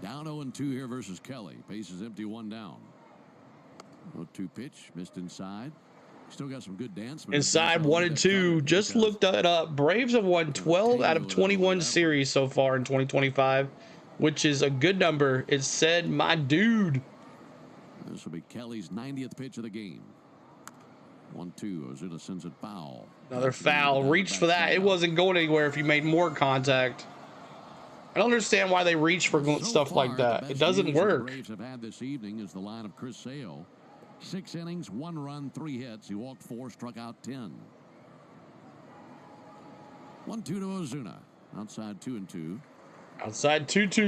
Down 0-2 here versus Kelly. Base is empty, 1 down. 0-2 pitch, missed inside. Still got some good dance. Inside 1-2. Just looked it up. Braves have won 12 out of 21 series so far in 2025, which is a good number. It said my dude. This will be Kelly's 90th pitch of the game. 1-2. Ozuna sends it foul. Another foul. Reached for that. It wasn't going anywhere if you made more contact. I don't understand why they reach for stuff like that. It doesn't work. The Braves have had this evening is the line of Chris Sale. 6 innings, 1 run, 3 hits. He walked 4, struck out 10. 1-2 to Ozuna. Outside 2-2. Outside 2-2.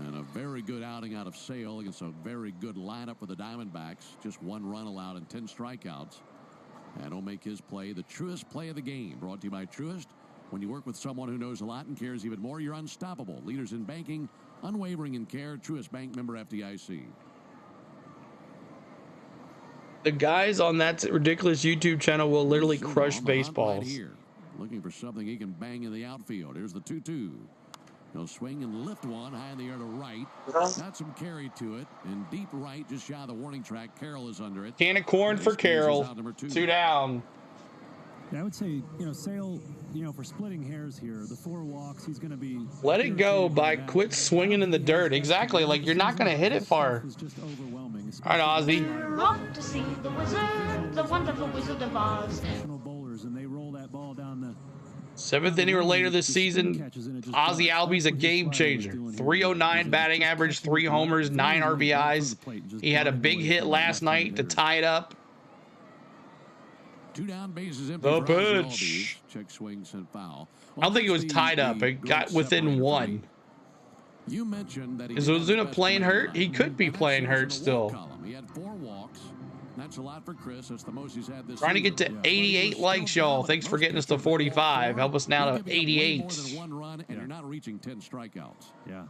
And a very good outing out of Sale against a very good lineup for the Diamondbacks. Just 1 run allowed and 10 strikeouts. And he'll make his play the Truist play of the game. Brought to you by Truist. When you work with someone who knows a lot and cares even more, you're unstoppable. Leaders in banking, unwavering in care. Truist Bank, member FDIC. The guys on that ridiculous YouTube channel will literally crush baseballs. Right here. Looking for something he can bang in the outfield. Here's the 2-2. He'll swing and lift one high in the air to right. Got some carry to it. And deep right, just shy of the warning track. Carroll is under it. Can of corn for Carroll. 2 down. Yeah, I would say, you know, Sale, you know, for splitting hairs here, the 4 walks, he's going to be... Let it go by quit swinging in the dirt. Exactly. Like, you're not going to hit it far. All right, Ozzy. We're off to see the wizard, the wonderful Wizard of Oz. Bowlers, and they roll that ball down the 7th inning or later this season, Ozzy Albies a game changer. 309 batting average, 3 homers, 9 RBIs. He had a big hit last night to tie it up. 2 down, bases empty. The pitch. Check swing, sent foul. I don't think it was tied up. It got within 1. You mentioned that is Ozuna playing hurt? He could be playing hurt still. He had 4 walks. That's a lot for Chris. That's the most he's had this Trying to get to 88 likes, y'all. Thanks for getting us to 45. Help us now to 88. More than 1 run, and you're not reaching 10 strikeouts. Yeah.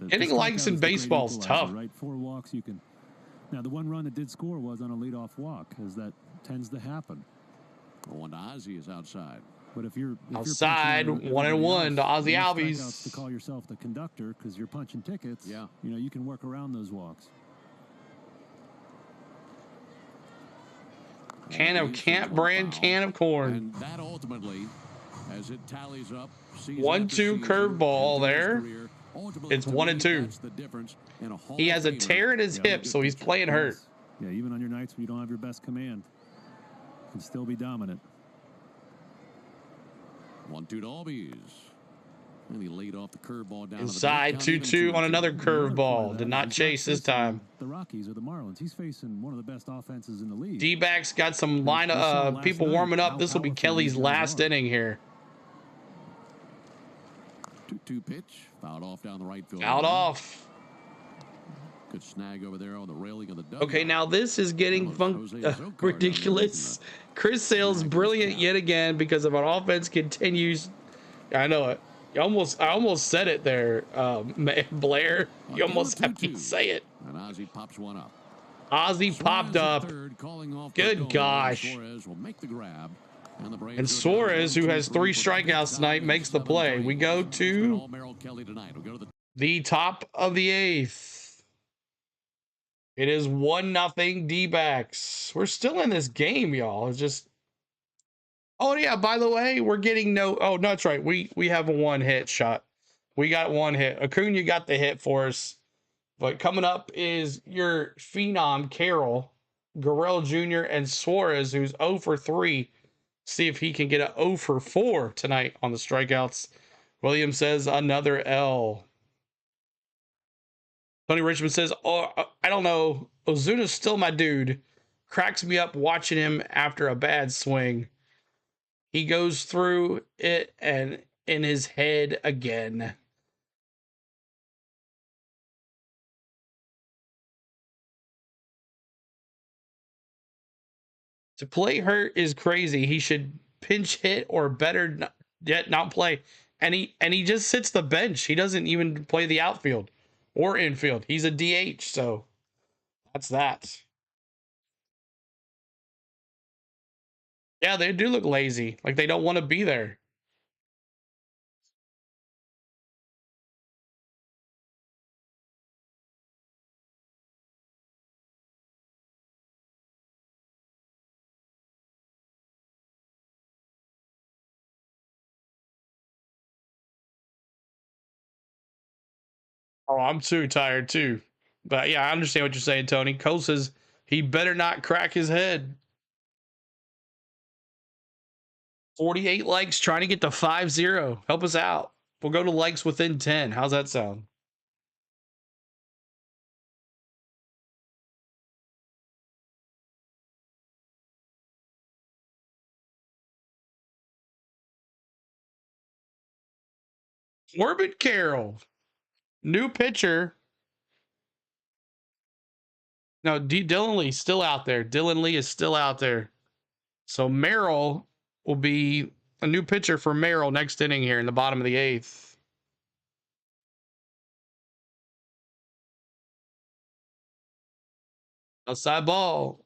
Getting likes in baseball is tough. Right, 4 walks you can. Now the 1 run that did score was on a leadoff walk, as that tends to happen. 1 to Ozzy is outside. But if you're outside, 1-1 to Ozzy Albies. To call yourself the conductor because you're punching tickets. Yeah. You know you can work around those walks. Can of corn. And that ultimately, as it tallies up, 1-2 curveball there. It's 1-2. He has a tear in his hip, so he's playing hurt. Yeah, even on your nights when you don't have your best command, you can still be dominant. 1-2 to Albies. And he laid off the curveball down inside 2-2 on another curveball. Did not chase this time. The Rockies or the Marlins. He's facing one of the best offenses in the league. D-backs got some line of people warming up. This will be Kelly's last inning here. 2-2 pitch. Fouled off down the right field. Fouled off. Good snag over there on the railing of the dugout. Okay, now this is getting ridiculous. Chris Sale's brilliant yet again because of our offense continues. I know it. I almost said it there, Blair. You almost have to say it. And Ozzy pops one up. Ozzy popped up. Good gosh. And Suarez, who has 3 strikeouts tonight, makes the play. We go to the top of the 8th. It is 1-0 D-backs. We're still in this game, y'all. It's just... Oh, yeah, by the way, we're getting no... Oh, no, that's right. We have a 1-hit shot. We got 1 hit. Acuna got the hit for us. But coming up is your phenom, Carroll, Gurriel Jr., and Suarez, who's 0 for 3. See if he can get an 0 for 4 tonight on the strikeouts. Williams says another L. Tony Richmond says, oh, I don't know. Ozuna's still my dude. Cracks me up watching him after a bad swing. He goes through it and in his head again. To play hurt is crazy. He should pinch hit or better yet not play he just sits the bench. He doesn't even play the outfield or infield. He's a DH, so that's that. Yeah, they do look lazy, like they don't want to be there. Oh, I'm too tired too. But yeah, I understand what you're saying, Tony. Cole says he better not crack his head. 48 likes, trying to get to 5-0. Help us out. We'll go to likes within 10. How's that sound? Corbin Carroll. New pitcher. No, Dylan Lee's still out there. Dylan Lee is still out there. So Merrill will be a new pitcher for Merrill next inning here in the bottom of the 8th. Outside ball.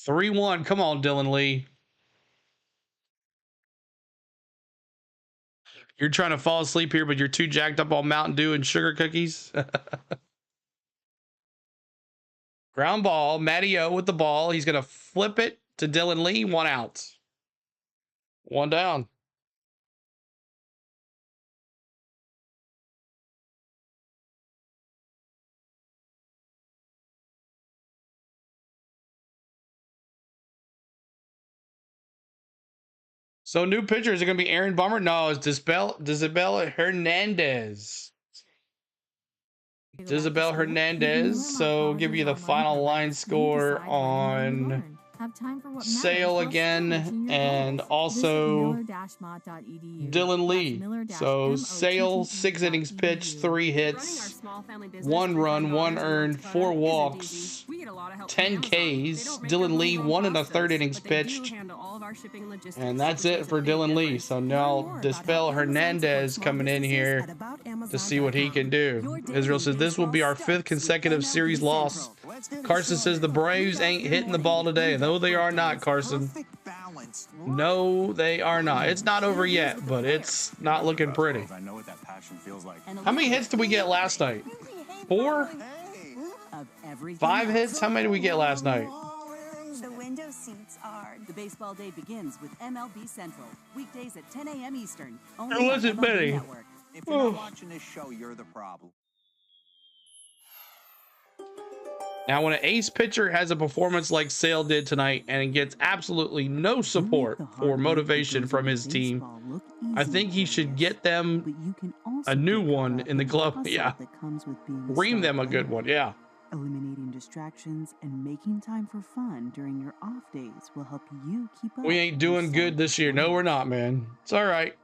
(3-1). Come on, Dylan Lee. You're trying to fall asleep here, but you're too jacked up on Mountain Dew and sugar cookies. Ground ball. Matty O with the ball. He's going to flip it to Dylan Lee. 1 out. 1 down. So new pitchers are going to be Aaron Bummer. No, it's Disabel Hernandez. Disabel Hernandez. So give you the final line score on Sale again, and also Dylan Lee. So Sale, 6 innings pitched, 3 hits, 1 run, 1 earned, 4 walks, 10 Ks. Dylan Lee, 1 1/3 innings pitched, and that's it for Dylan Lee. So now Dispel Hernandez coming in here to see what he can do. Israel says this will be our 5th consecutive series loss. Carson says the Braves ain't hitting the ball today. No, they are not, Carson. No, they are not. It's not over yet, but it's not looking pretty. How many hits did we get last night? 4? 5 hits? How many did we get last night? The window seats are. The baseball day begins with MLB Central. Weekdays at 10 a.m. Eastern. There wasn't many. If you're not watching this show, you're the problem. Now, when an ace pitcher has a performance like Sale did tonight and gets absolutely no support or motivation from his team, I think he should get them a new one in the glove. Yeah. Ream them a good one. Yeah. Eliminating distractions and making time for fun during your off days will help you keep up. We ain't doing good this year. No, we're not, man. It's all right.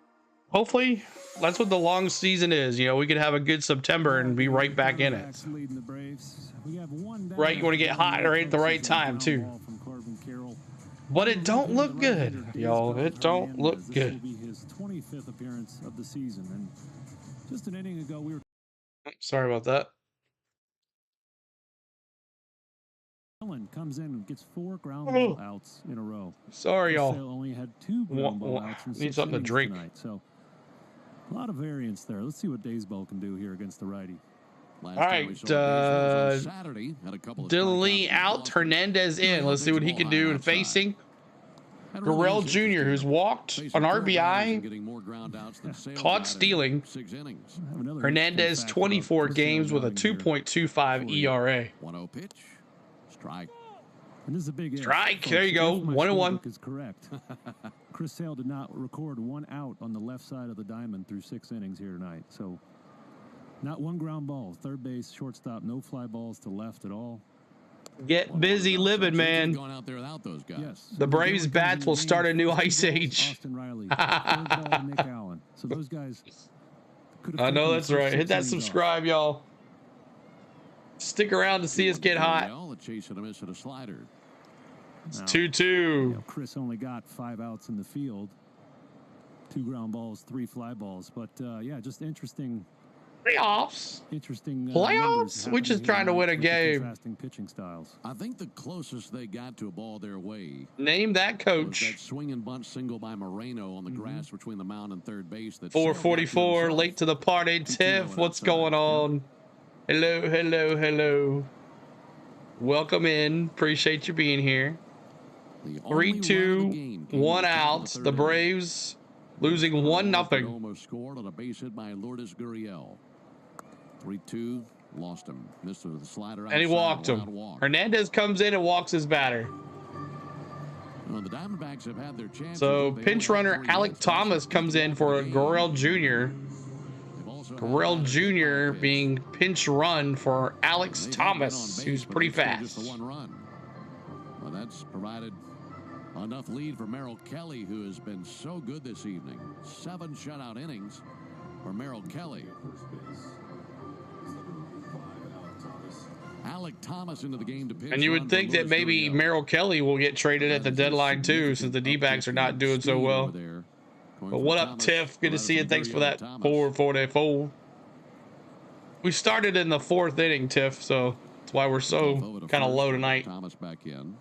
Hopefully, that's what the long season is. You know, we could have a good September and be right back in it. Right, you want to get hot right at the right time, too. But it don't look good, y'all. It don't look good. His 25th appearance of the season, and just an inning ago, we were. Sorry about that. Comes in and gets 4 ground ball outs in a row. Sorry, y'all. Only had 2 ground ball outs. Need something to drink. Tonight, so a lot of variance there. Let's see what Daysball can do here against the righty. All right, Dylan Lee out, Hernandez in. Let's see what he can do in facing Burrell Jr., who's walked an RBI, caught stealing. Hernandez, 24 games with a 2.25 ERA. 1-0 pitch. Strike. And this is a big strike. There you go. 1-1 is correct. Chris Sale did not record 1 out on the left side of the diamond through 6 innings here tonight. So not 1 ground ball. Third base, shortstop, no fly balls to left at all. Get busy living, man. Going out there without those guys. Yes. The Braves bats will start a new ice age. Austin Riley, third ball, Nick Allen. So those guys. I know that's right. Hit that subscribe, y'all. Stick around to see us get hot. Chasing a miss at a slider. It's 2-2. Chris only got 5 outs in the field. 2 ground balls, 3 fly balls. But yeah, just interesting. Playoffs. Interesting. Playoffs. We're just trying to win a game. Contrasting pitching styles. I think the closest they got to a ball their way. Name that coach. Was that swing and bunt single by Moreno on the grass between the mound and third base. That 444, late to the party. Tiff, what's going on? Hello, hello, hello. Welcome in. Appreciate you being here. 3-2, 1 out. The Braves losing 1-0. Almost scored on a base hit by Lourdes Gurriel. 3-2, lost him. Missed with the slider. And he walked him. Hernandez comes in and walks his batter. Well, the Diamondbacks have had their chances. So pinch runner Alec Thomas comes in for Gurriel Jr. Gurriel Jr. being pinch run for Alex Thomas, who's pretty fast. Well, that's provided enough lead for Merril Kelly, who has been so good this evening. 7 shutout innings for Merril Kelly. Alec Thomas into the game to pitch. And you would think that maybe Merril Kelly will get traded at the deadline too, since the D-backs are not doing so well. But what up, Tiff? Good to see you. Thanks for that 4-4. We started in the 4th inning, Tiff, so that's why we're so kind of low tonight. Thomas back in.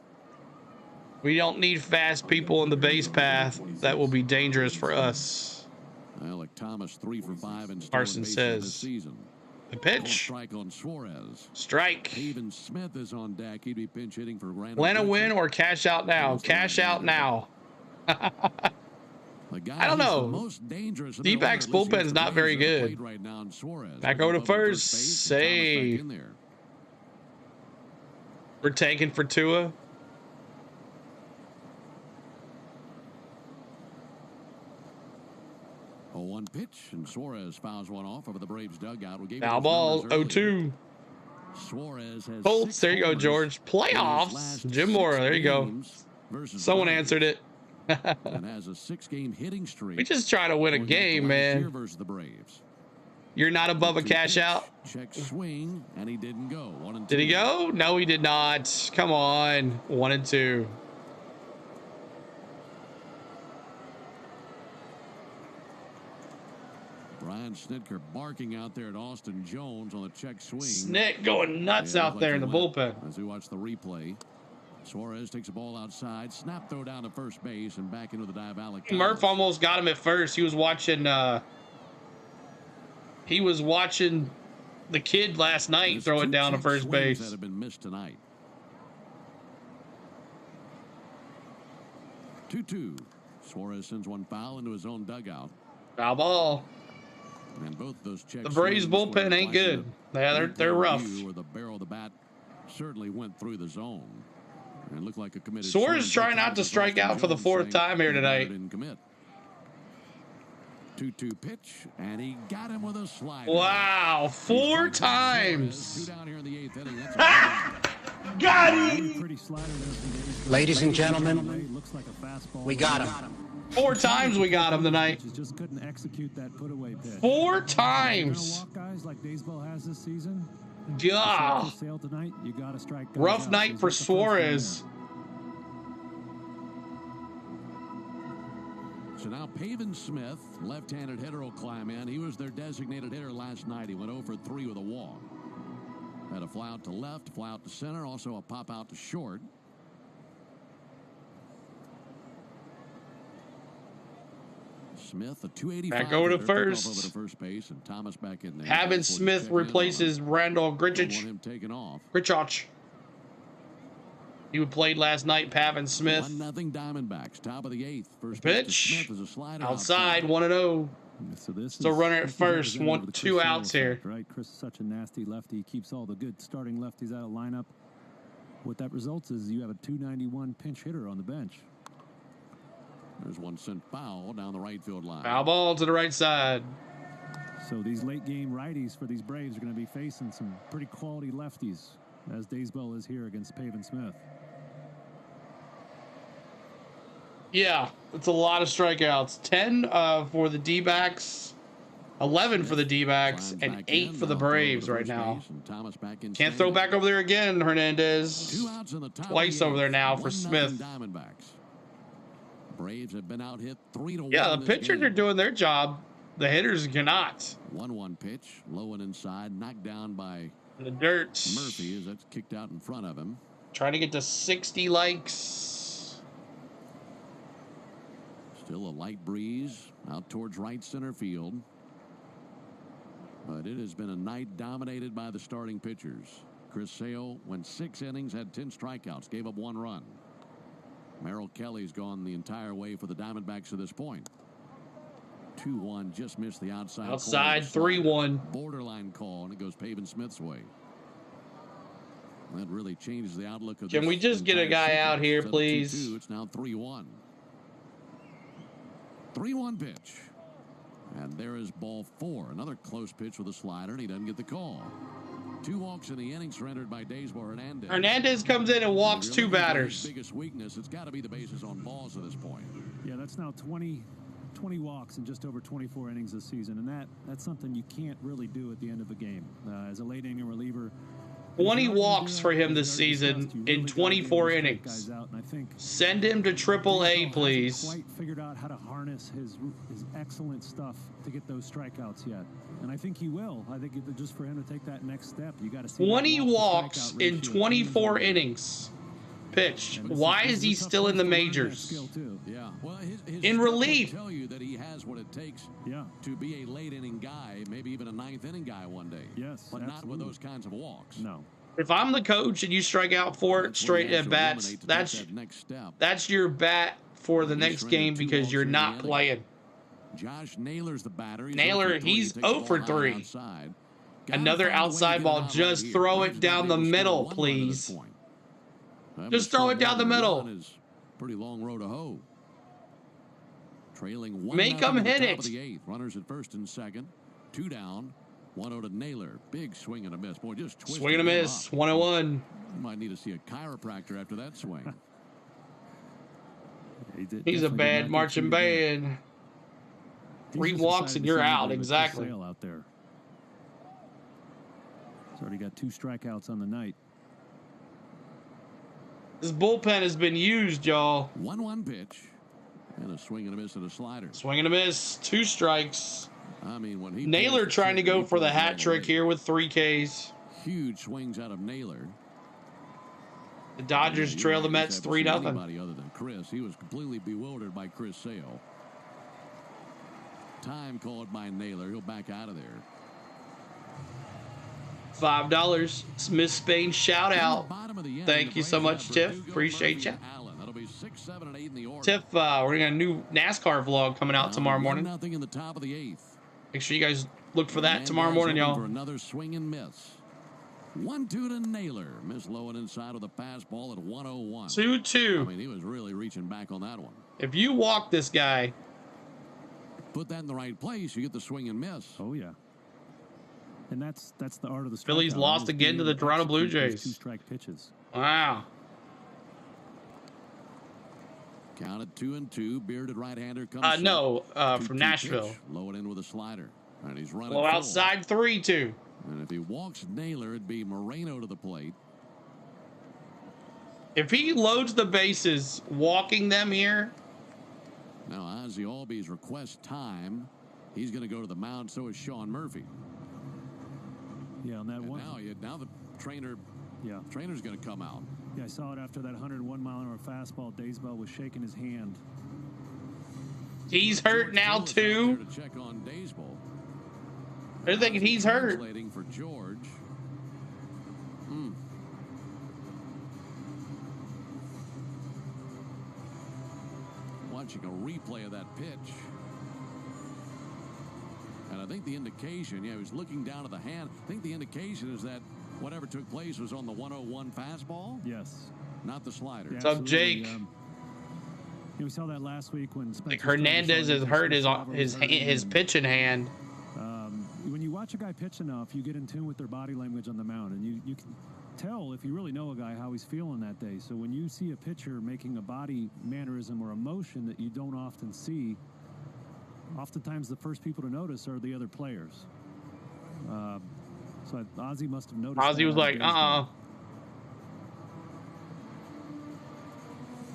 We don't need fast people in the base path. That will be dangerous for us. Alec Thomas 3 for 5 in Carson says. Season. The pitch. Strike on Suarez. Strike. Haven Smith is on deck. He'd be pinch hitting for Atlanta win or cash out now. Cash out now. I don't know. D-backs bullpen is not very good. Back over to first. Save. We're tanking for Tua. A 1 pitch, and Suarez fouls one off over the Braves dugout. Foul ball, 0-2. Suarez has Colts, there you go, George. Playoffs. Jim Mora, there you go. Someone answered it. And has a 6-game hitting streak. We just try to win a game, man. Versus the Braves. You're not above a cash out. Check swing, and he didn't go. 1-2. Did he go? No, he did not. Come on. 1-2. Brian Snitker barking out there at Austin Jones on the check swing. Snit going nuts out there in the bullpen. As we watch the replay, Suarez takes the ball outside, snap throw down to first base, and back into the dive. Alec Murph almost got him at first. He was watching the kid last night throw it down to first base. That have been missed tonight. 2-2. Suarez sends one foul into his own dugout. Foul ball. And both those checks. The Braves bullpen ain't good. Yeah, they're rough. Where the barrel of the bat certainly went through the zone. And looked like a committed. Suarez trying not to strike out for the 4th time here tonight. Didn't commit. 2-2 pitch, and he got him with a slider. Wow, 4 times. 2 down here in the 8th inning. Got him. Ladies and gentlemen, we got him. 4 times we got him tonight. Just couldn't execute that put away pitch. 4 times. Walk guys like baseball has this season. Yeah. Tonight, you gotta strike rough night for Suarez. So now Pavin Smith, left-handed hitter, will climb in. He was their designated hitter last night. He went 0 for 3 with a walk. Had a fly out to left, fly out to center, also a pop out to short. Smith, a 285. Back over to first. Over to first base, and Thomas back in there. Pavin Smith replaces Randall Grichich. Him taken off. Grichich. He played last night, Pavin Smith. 1-0 Diamondbacks, top of the 8th. First pitch. Smith is a slider outside, 1-0. So runner at first, 2 outs here. Right, Chris is such a nasty lefty. He keeps all the good starting lefties out of lineup. what that results is you have a 291 pinch hitter on the bench. There's one sent foul down the right field line. Foul ball to the right side. So these late game righties for these Braves are going to be facing some pretty quality lefties, as Daysbell is here against Pavin Smith. Yeah, it's a lot of strikeouts. 10 for the D-backs, 11 for the D-backs, and 8 for the Braves right now. Can't throw back over there again, Hernandez. Twice over there now for Smith. Diamondbacks. Braves have been out hit 3-1. Yeah, the pitchers are doing their job. The hitters cannot. 1-1 pitch, low and inside, knocked down by in the dirt. Murphy as that's kicked out in front of him. Trying to get to 60 likes. Still a light breeze out towards right center field. But it has been a night dominated by the starting pitchers. Chris Sale went 6 innings, had 10 strikeouts, gave up 1 run. Merrill Kelly's gone the entire way for the Diamondbacks to this point. 2-1, just missed the outside. Outside, 3-1. Borderline call, and it goes Pavin Smith's way. That really changes the outlook of. Can we just get a guy out here, please? It's now 3-1. 3-1 pitch. And there is ball 4. Another close pitch with a slider, and he doesn't get the call. 2 walks in the inning surrendered by Daysbell Hernandez. Hernandez comes in and walks 2 batters. Biggest weakness, it's got to be the bases on balls at this point. Yeah, that's now 20 walks in just over 24 innings this season, and that's something you can't really do at the end of a game. As a late inning reliever, 20 walks for him this season in 24 innings. Send him to AAA, please. Quite figured out how to harness his excellent stuff to get those strikeouts yet, and I think he will. I think just for him to take that next step, you got to see 20 walks in 24 innings pitched. Why is he still in the majors? Yeah, well, his in relief. Tell you that he has what it takes. To be a late inning guy, maybe even a 9th inning guy one day. Yes, but not with those kinds of walks. No. If I'm the coach and you strike out 4 straight at bats, that's your bat for the next game because you're not playing. Josh Naylor's the batter. Naylor, he's 0 for 3. Another outside ball. Just throw it down the middle, please. Just throw it down the middle. Pretty long row to hoe. Trailing 1. Make them hit it. The 8th. Runners at first and second. 2 down. 1-0 to Naylor. Big swing and a miss. Boy, just swing and a miss. 1-1. You might need to see a chiropractor after that swing. He's a bad marching band. 3 walks and you're out. Exactly. Out there. He's already got 2 strikeouts on the night. This bullpen has been used, y'all. 1-1 pitch. And a swing and a miss and a slider. Swing and a miss. 2 strikes. I mean, when he Naylor trying to go for the hat trick here with 3 Ks. Huge swings out of Naylor. The Dodgers trail the Mets 3-0. Anybody other than Chris. He was completely bewildered by Chris Sale. Time called by Naylor. He'll back out of there. $5. It's Miss Spain shout out. Thank you so much, Tiff. Appreciate you. Tiff, we're gonna a new NASCAR vlog coming out tomorrow morning. Nothing in the top of the 8th. Make sure you guys look for that tomorrow morning, y'all. For another swing and miss. 1-2 to Naylor. Miss low and inside with a fastball at 101. 2-2. I mean, he was really reaching back on that one. If you walk this guy, put that in the right place, you get the swing and miss. Oh yeah. And that's the art of the strikeout. Phillies lost again to the Toronto Blue Jays. 2-strike pitches. Wow. Counted 2-2. Bearded right-hander comes. From Nashville. Pitch. Low it in with a slider, and he's running. Well, outside 3-2. And if he walks Naylor, it'd be Moreno to the plate. If he loads the bases, walking them here. Now, Ozzie Albies requests time. He's going to go to the mound. So is Sean Murphy. Yeah, on that and one. Now the trainer. Yeah. Trainer's going to come out. Yeah, I saw it after that 101-mile-an-hour fastball. Daysbell was shaking his hand. He's hurt now too. To check on Daysbell. They're thinking he's hurt. For George. Watching a replay of that pitch. And I think the indication, he was looking down at the hand. I think the indication is that Whatever took place was on the 101 fastball? Yes. Not the slider. What's up, Jake? We saw that last week when like Hernandez has hurt his pitching hand. When you watch a guy pitch enough, you get in tune with their body language on the mound, and you can tell if you really know a guy how he's feeling that day. So when you see a pitcher making a body mannerism or a motion that you don't often see, oftentimes the first people to notice are the other players. So Ozzie must have noticed. Ozzie was like,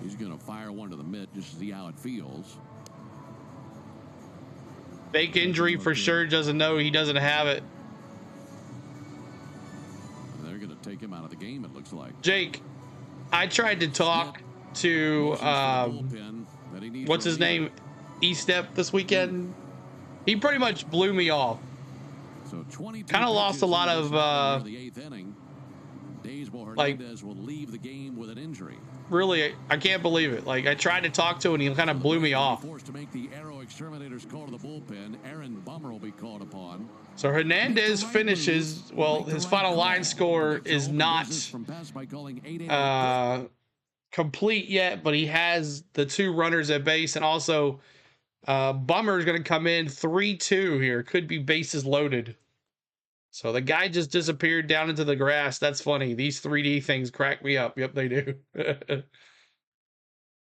He's going to fire one to the mitt just to see how it feels. Fake injury for sure. Doesn't know he doesn't have it. They're going to take him out of the game, it looks like. Jake, I tried to talk to what's his name, E-Step this weekend. He pretty much blew me off. So kind of lost a lot of the 8th inning. Like, will leave the game with an injury. Really, I can't believe it. Like, I tried to talk to him and he kind of blew me off. Forced to make the Arrow exterminators call to the bullpen. Aaron Bummer will be called upon. So Hernandez finishes, well, his final line score is not complete yet, but he has the 2 runners at base, and also Bummer is going to come in 3-2 here. Could be bases loaded. So the guy just disappeared down into the grass. That's funny. These 3D things crack me up. Yep, they do.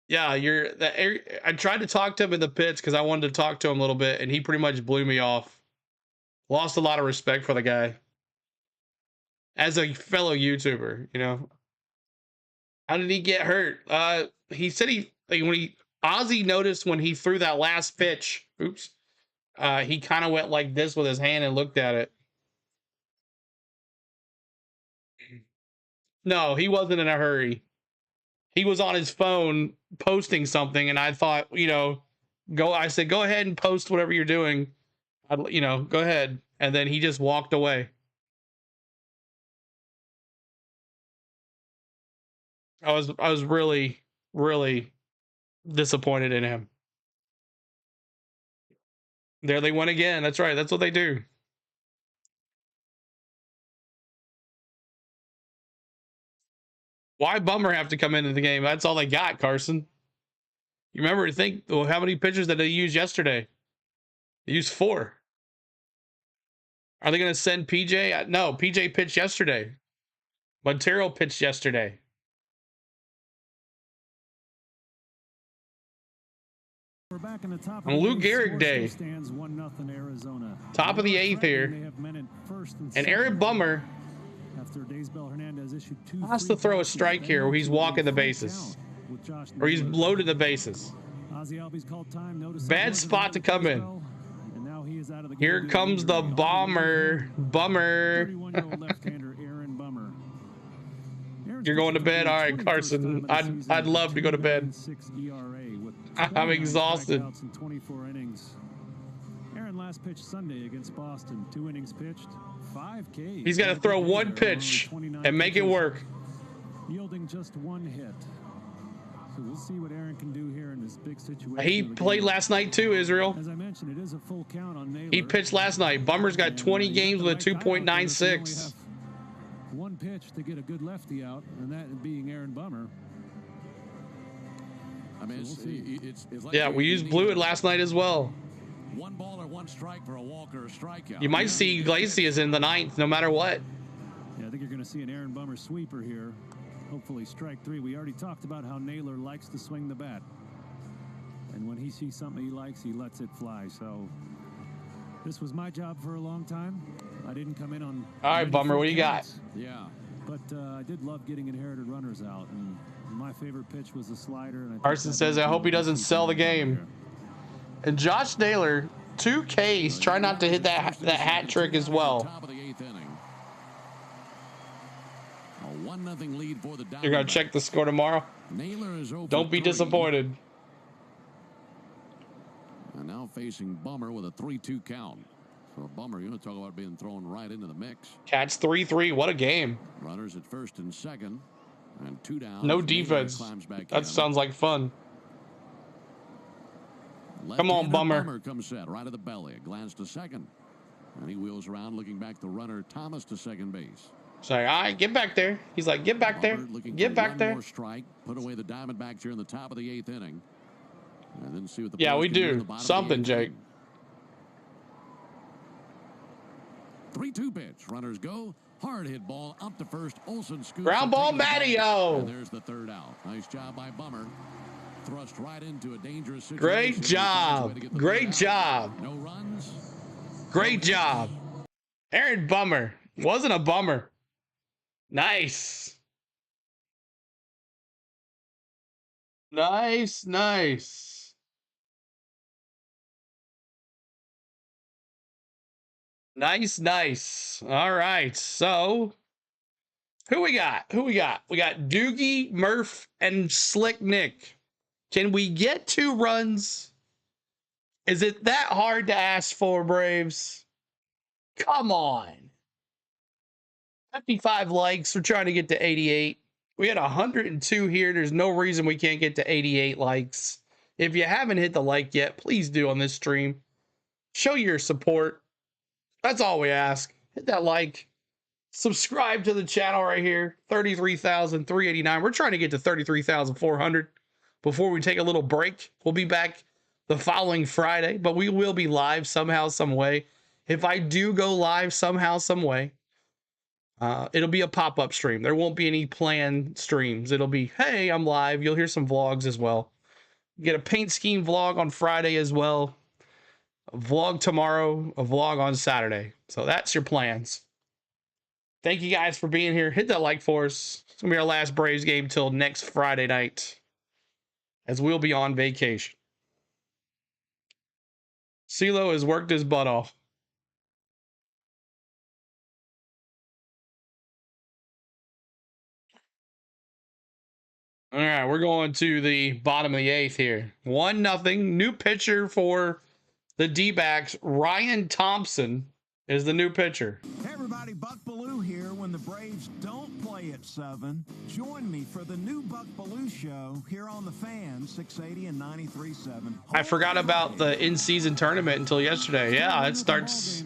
Yeah, I tried to talk to him in the pits because I wanted to talk to him a little bit, and he pretty much blew me off. Lost a lot of respect for the guy. As a fellow YouTuber, you know. How did he get hurt? He said Ozzie noticed when he threw that last pitch. Oops. He kind of went like this with his hand and looked at it. No, he wasn't in a hurry. He was on his phone posting something, and I thought, I said, go ahead and post whatever you're doing. Go ahead. And then he just walked away. I was really, really disappointed in him. There they went again. That's right. That's what they do. Why Bummer have to come into the game? That's all they got, Carson. You remember to think, well, how many pitchers did they use yesterday? They used 4. Are they going to send PJ? No, PJ pitched yesterday. Montero pitched yesterday. We're back in the top on Lou Gehrig Day. Stands 1-0 Arizona. Top of the 8th here. And Aaron Bummer has to throw a strike here where he's walking the bases. Or he's loaded the bases. Bad spot to come in. Here comes the Bummer. You're going to bed? All right, Carson. I'd love to go to bed. I'm exhausted. Aaron last pitched Sunday against Boston. 2 innings pitched, 5 Ks. He's got to throw 1 pitch and make it work. Yielding just 1 hit. So we'll see what Aaron can do here in this big situation. He played last night too, Israel. As I mentioned, it is a full count on Naylor. He pitched last night. Bummer's got 20 games with a 2.96. 1 pitch to get a good lefty out, and that being Aaron Bummer. I mean, it's like yeah, we used Blue last night as well. 1 ball or 1 strike for a walk or a strikeout. You might see Iglesias in the 9th, no matter what. Yeah, I think you're going to see an Aaron Bummer sweeper here. Hopefully strike 3. We already talked about how Naylor likes to swing the bat. And when he sees something he likes, he lets it fly. So this was my job for a long time. I didn't come in on... All right, Bummer, what do you got? Yeah. But I did love getting inherited runners out. And my favorite pitch was the slider. And Carson says, I hope he doesn't sell the game. And Josh Naylor, 2 Ks. Try not to hit that hat trick as well. Top of the 8th inning. A 1-0 lead for the Diamondbacks. You're going to check the score tomorrow? Naylor is over. Don't be disappointed. And now facing Bummer with a 3-2 count. So Bummer, you want to talk about being thrown right into the mix. Catch 3-3. What a game. Runners at first and second. And 2 down. No defense. That sounds like fun. Come on, Bummer. Bummer comes set right at the belly. A glance to second. And he wheels around looking back the runner Thomas to second base. Sorry, all right, get back there. He's like, get back there. Get back there. More strike, put away the Diamondbacks here in the top of the 8th inning. And then see what the Yeah, we Braves can do. in the bottom Something, of the 8th Jake. inning. 3-2 pitch. Runners go. Hard hit ball up to first. Olsen scoops. Ground ball, Matteo. And there's the third out. Nice job by Bummer. Thrust right into a dangerous situation. Great job. Great job. No runs. Great job. Aaron Bummer. Wasn't a bummer. Nice. Nice, nice. Nice, nice. All right. So, who we got? Who we got? We got Doogie, Murph, and Slick Nick. Can we get 2 runs? Is it that hard to ask for, Braves? Come on. 55 likes. We're trying to get to 88. We had 102 here. There's no reason we can't get to 88 likes. If you haven't hit the like yet, please do on this stream. Show your support. That's all we ask. Hit that like. Subscribe to the channel right here. 33,389. We're trying to get to 33,400 before we take a little break. We'll be back the following Friday, but we will be live somehow, some way. If I do go live somehow, some way, it'll be a pop-up stream. There won't be any planned streams. It'll be, hey, I'm live. You'll hear some vlogs as well. Get a paint scheme vlog on Friday as well. A vlog tomorrow, a vlog on Saturday. So that's your plans. Thank you guys for being here. Hit that like for us. It's going to be our last Braves game till next Friday night, as we'll be on vacation. CeeLo has worked his butt off. All right, we're going to the bottom of the 8th here. 1-0. New pitcher for the D-backs. Ryan Thompson is the new pitcher. Hey everybody, Buck Bellew here. When the Braves don't play at 7, join me for the new Buck Bellew show here on the Fan, 680 and 93.7. I forgot about the in-season tournament until yesterday. Yeah, it starts.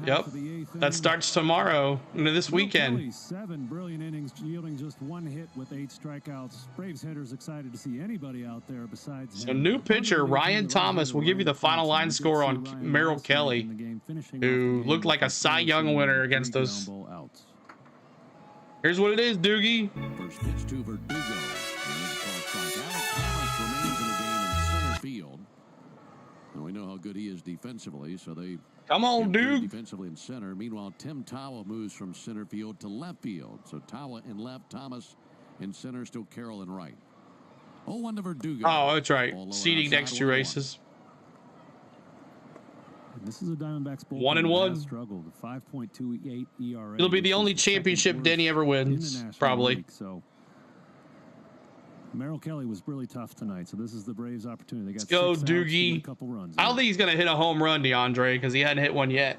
Yep, that starts tomorrow, this weekend. 7 brilliant innings, yielding just 1 hit with 8 strikeouts. Braves hitters excited to see anybody out there besides him. So new pitcher Ryan Thomas will give you the final line score on Merril Kelly, who looked like a Cy Young winner against us. Here's what it is, Doogie. First pitch to Verdugo. Thomas remains in the game in center field. And we know how good he is defensively, so they come on, dude. Defensively in center. Meanwhile, Tim Tawa moves from center field to left field. So Tawa in left, Thomas in center, still Carroll in right. 0-1 to Verdugo. Oh, that's right. Seating next to races. This is a Diamondbacks bullpen 1-1. struggled. 5.28 ERA. It'll be the only championship Denny ever wins, probably. League, so Merril Kelly was really tough tonight, so this is the Braves' opportunity. They got Let's go, 6 outs, Doogie. a couple runs. I don't think he's gonna hit a home run, DeAndre, because he hadn't hit one yet.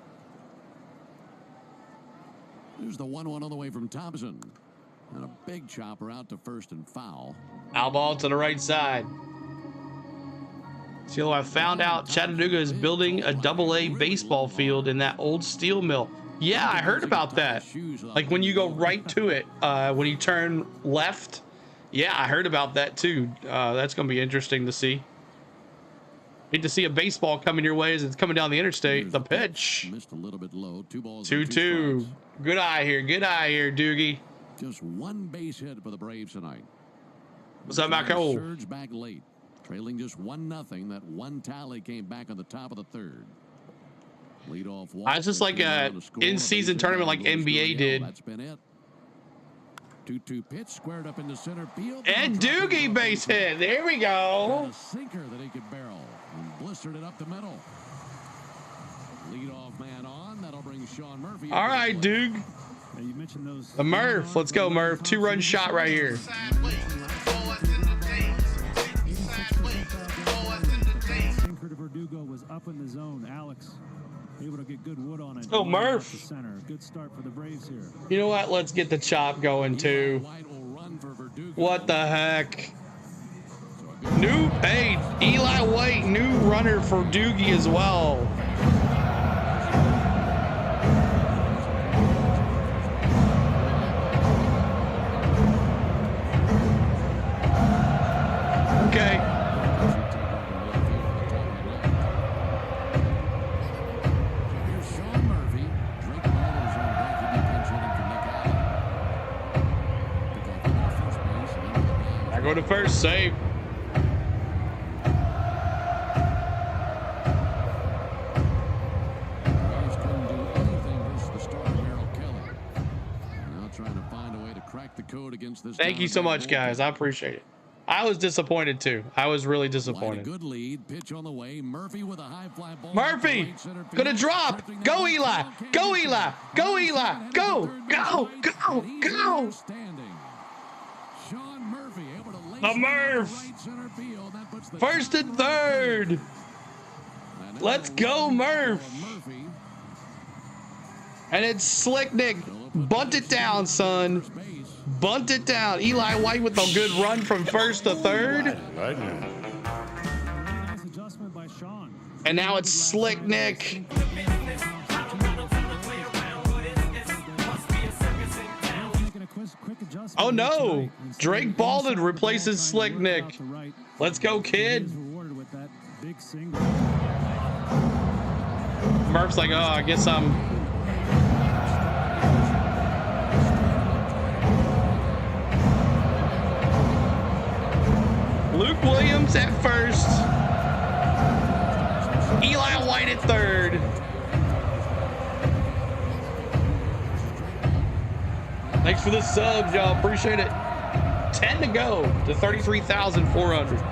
There's the 1-1 on the way from Thompson. And a big chopper out to first and foul. Foul ball to the right side. So I found out Chattanooga is building a AA baseball field in that old steel mill. Yeah, I heard about that. Like when you go right to it, when you turn left. Yeah, I heard about that too. That's going to be interesting to see. Need to see a baseball coming your way as it's coming down the interstate. The pitch. Missed a little bit low. 2 balls. 2-2. Good eye here. Good eye here, Doogie. Just 1 base hit for the Braves tonight. What's up, Marco? Surge back late. Trailing just 1-0. That 1 tally came back on the top of the 3rd. Lead off. It's just like a in-season tournament like NBA did. That's been it. 2-2 pitch squared up into center field. And Doogie base hit. There we go. A sinker that he could barrel and blistered it up the middle. Lead off man on. That'll bring Sean Murphy. All right, Doog. You mentioned those. The Murph. Let's go, Murph. 2-run shot right here. Verdugo was up in the zone. Alex able to get good wood on it. Oh, Murph. Center. Good start for the Braves here. You know what? Let's get the chop going too. What the heck? Hey, Eli White, new runner for Doogie as well. Okay. I go to first, save. Thank you so much, guys. I appreciate it. I was disappointed too. I was really disappointed. Good lead. Pitch on the way. Murphy with a high fly ball. Murphy gonna drop. Go Eli. Go Eli. Go Eli. Go. Go. Go. Go. The Murph. First and third. Let's go, Murph. And it's Slick Nick. Bunt it down, son. Bunt it down. Eli White with a good run from first to third. And now it's Slick Nick. Oh no! Drake Baldwin replaces Slick Nick. Let's go, kid. Murph's like, oh, I guess I'm... Luke Williams at first. Eli White at third. Thanks for the subs, y'all. Appreciate it. 10 to go to 33,400.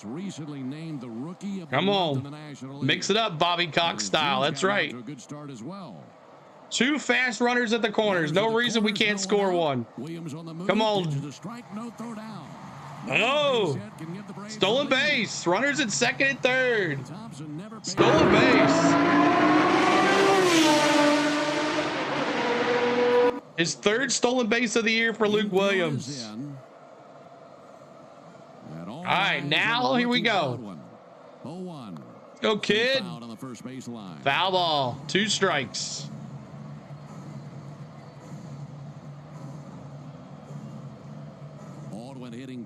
Recently named the rookie of Come on, mix it up, Bobby Cox style. That's right. Two fast runners at the corners. No reason we can't score one. Come on. Oh, stolen base. Runners at second and third. Stolen base. His third stolen base of the year for Luke Williams. All right, now here we go. Go, kid. Foul ball. 2 strikes.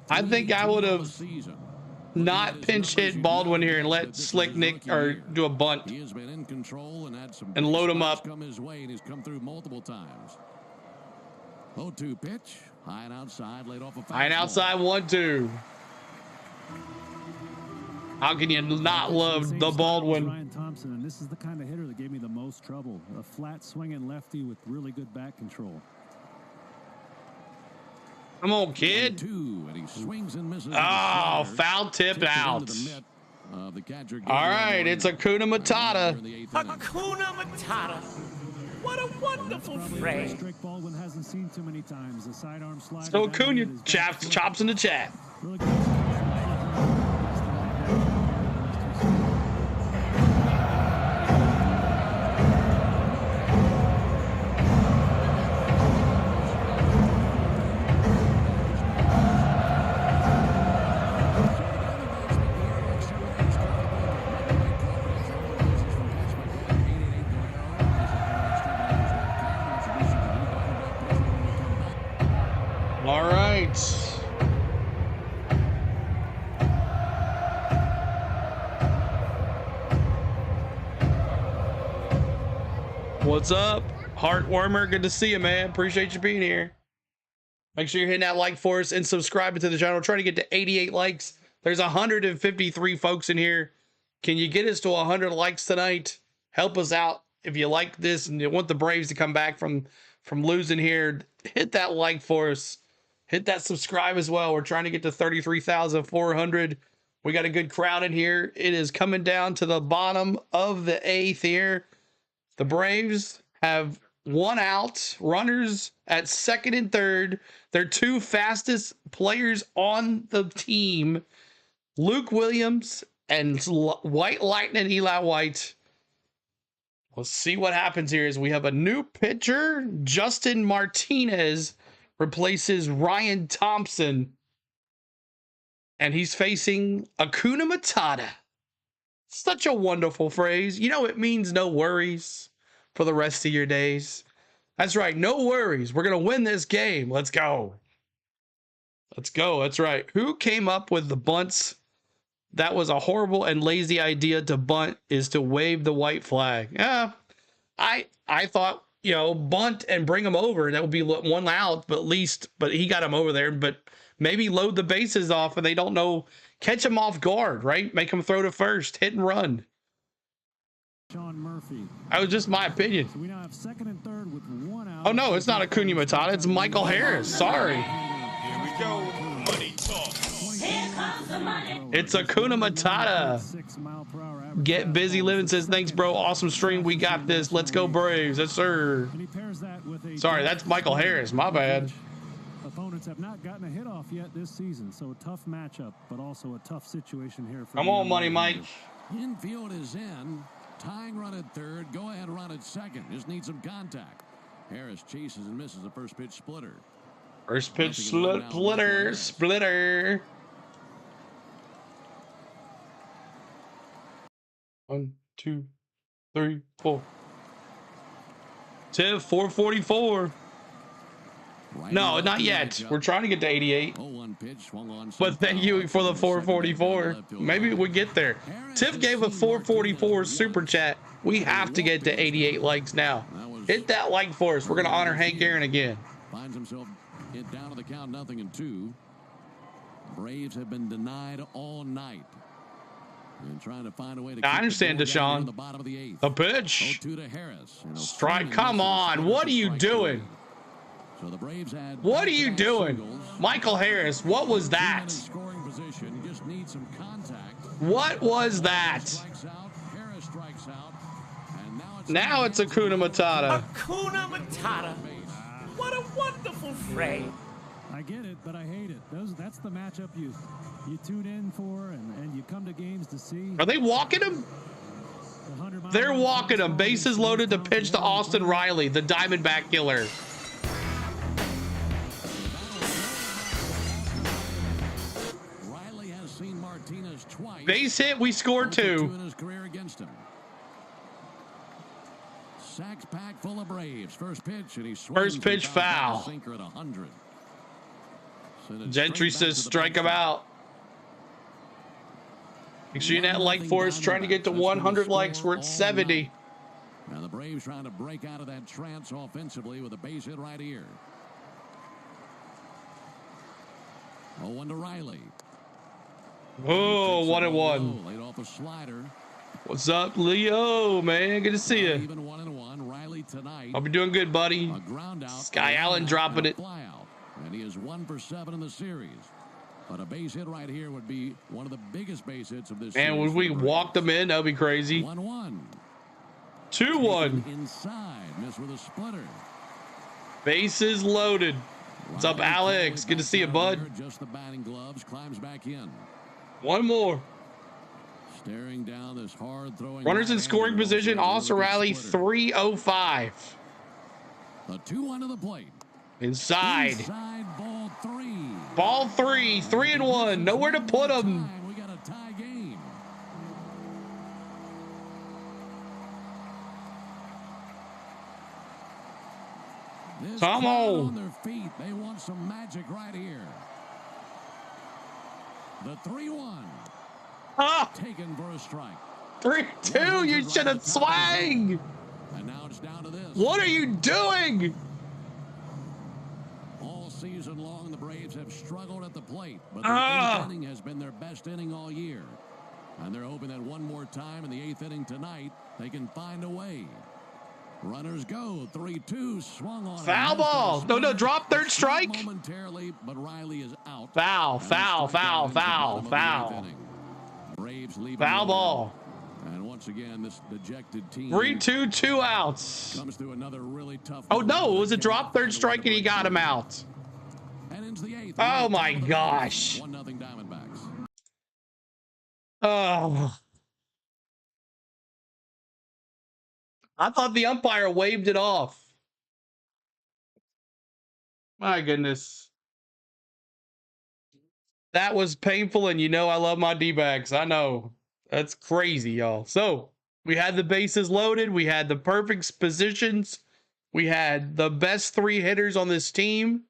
I think I would have not pinch hit Baldwin here and let Slick Nick or do a bunt and load him up. He's come through multiple times. 0-2 pitch. High and outside, laid off a foul. High and outside, 1-2. How can you not love the Baldwin? Ryan Thompson, and this is the kind of hitter that gave me the most trouble. A flat swinging lefty with really good bat control. Come on, kid. 2, and he swings and misses. Oh, foul tip out. All right, it's Hakuna Matata. Hakuna Matata. What a wonderful phrase. Drake Baldwin hasn't seen too many times. A sidearm slider. So Acuna chops in the chat. All right. What's up? Heartwarmer, good to see you, man. Appreciate you being here. Make sure you're hitting that like for us and subscribing to the channel. We're trying to get to 88 likes. There's 153 folks in here. Can you get us to 100 likes tonight? Help us out. If you like this and you want the Braves to come back from losing here, hit that like for us. Hit that subscribe as well. We're trying to get to 33,400. We got a good crowd in here. It is coming down to the bottom of the 8th here. The Braves have 1 out. Runners at second and third. Their 2 fastest players on the team, Luke Williams and White Lightning Eli White. Let's see what happens here as we have a new pitcher. Justin Martinez replaces Ryan Thompson. And he's facing Hakuna Matata. Such a wonderful phrase. You know, it means no worries for the rest of your days. That's right. No worries. We're going to win this game. Let's go. Let's go. That's right. Who came up with the bunts? That was a horrible and lazy idea to bunt is to wave the white flag. Yeah. I thought, you know, bunt and bring him over. That would be one out, but he got him over there. But maybe load the bases off and they don't know. Catch him off guard, right? Make him throw to first, hit and run. Sean Murphy. That was just my opinion. So we now have second and third with 1 out. Oh no, it's not Hakuna Matata. It's Michael Harris. Sorry. Here we go. Money talk. Here comes the money. It's Hakuna Matata. Get Busy Living says, thanks, bro. Awesome stream. We got this. Let's go, Braves. Yes, sir. Sorry, that's Michael Harris. My bad. Opponents have not gotten a hit off yet this season, so a tough matchup, but also a tough situation here. Come on, Money Mike. Infield is in. Tying run at third. Go ahead run at second. Just need some contact. Harris chases and misses the first pitch splitter. First pitch splitter. 1, 2, 3, 4. Tiff 444. No, not yet. We're trying to get to 88. But thank you for the 444. Maybe we get there. Tiff gave a 444 super chat. We have to get to 88 likes now. Hit that like for us. We're going to honor Hank Aaron again. Finds himself hit down to the count, 0-2. Braves have been denied all night. And trying to find a way to I understand, Deshaun. The pitch. Strike. Come on. What are you doing? So the Braves had what are you doing? Michael Harris, what was that? What was that? Now it's Hakuna Matata. Hakuna Matata. What a wonderful phrase. I get it, but I hate it. That's the matchup you tune in for and you come to games to see. Are they walking him? They're walking him. Bases loaded to pitch to Austin Riley, the Diamondback killer. Base hit, we scored 2. In his career against him. Sacks pack full of Braves. First pitch, and he first pitch foul. Sinker at 100. Gentry says strike him out. Make sure you hit that like for us. Trying to get to 100 likes. We're at 70. Now the Braves trying to break out of that trance offensively with a base hit right here. 0-1 to Riley. Oh, 1-1. Laid off a slider. What's up, Leo? Man, good to see you. Even 1-1. Riley tonight. Hope you're doing good, buddy. A ground out. Sky Allen dropping it. And he is 1 for 7 in the series. But a base hit right here would be one of the biggest base hits of this series. And when we walk them in, that'll be crazy. 1-1. 2-1. Inside. Missed with a splitter. Bases loaded. What's up, Alex? Good to see you, bud. Just the batting gloves. Climbs back in. One more. Staring down this hard throwing. Runners in scoring position. Also rally 305. The 2-1 to the plate. Inside. Ball 3. Ball 3. 3-1. Nowhere to put them. We got a tie game. Come on. Their feet. They want some magic right here. The 3-1. Taken for a strike. 3-2. You should have swung. And now it's down to this. What are you doing? All season long, the Braves have struggled at the plate, but the 8th inning has been their best inning all year. And they're hoping that one more time in the 8th inning tonight, they can find a way. Runners go. 3-2. Swung on. Foul ball. No, drop third strike. Momentarily, but Riley is out. Foul. Braves leave. Foul ball. And once again, this dejected team. 3-2, 2 outs. Comes through another really tough. Oh no, it was a drop third strike and he got him out. And into the 8th. Oh my gosh. 1-0 Diamondbacks. Oh. I thought the umpire waved it off. My goodness. That was painful, and you know I love my D-backs. I know. That's crazy, y'all. So, we had the bases loaded. We had the perfect positions. We had the best 3 hitters on this team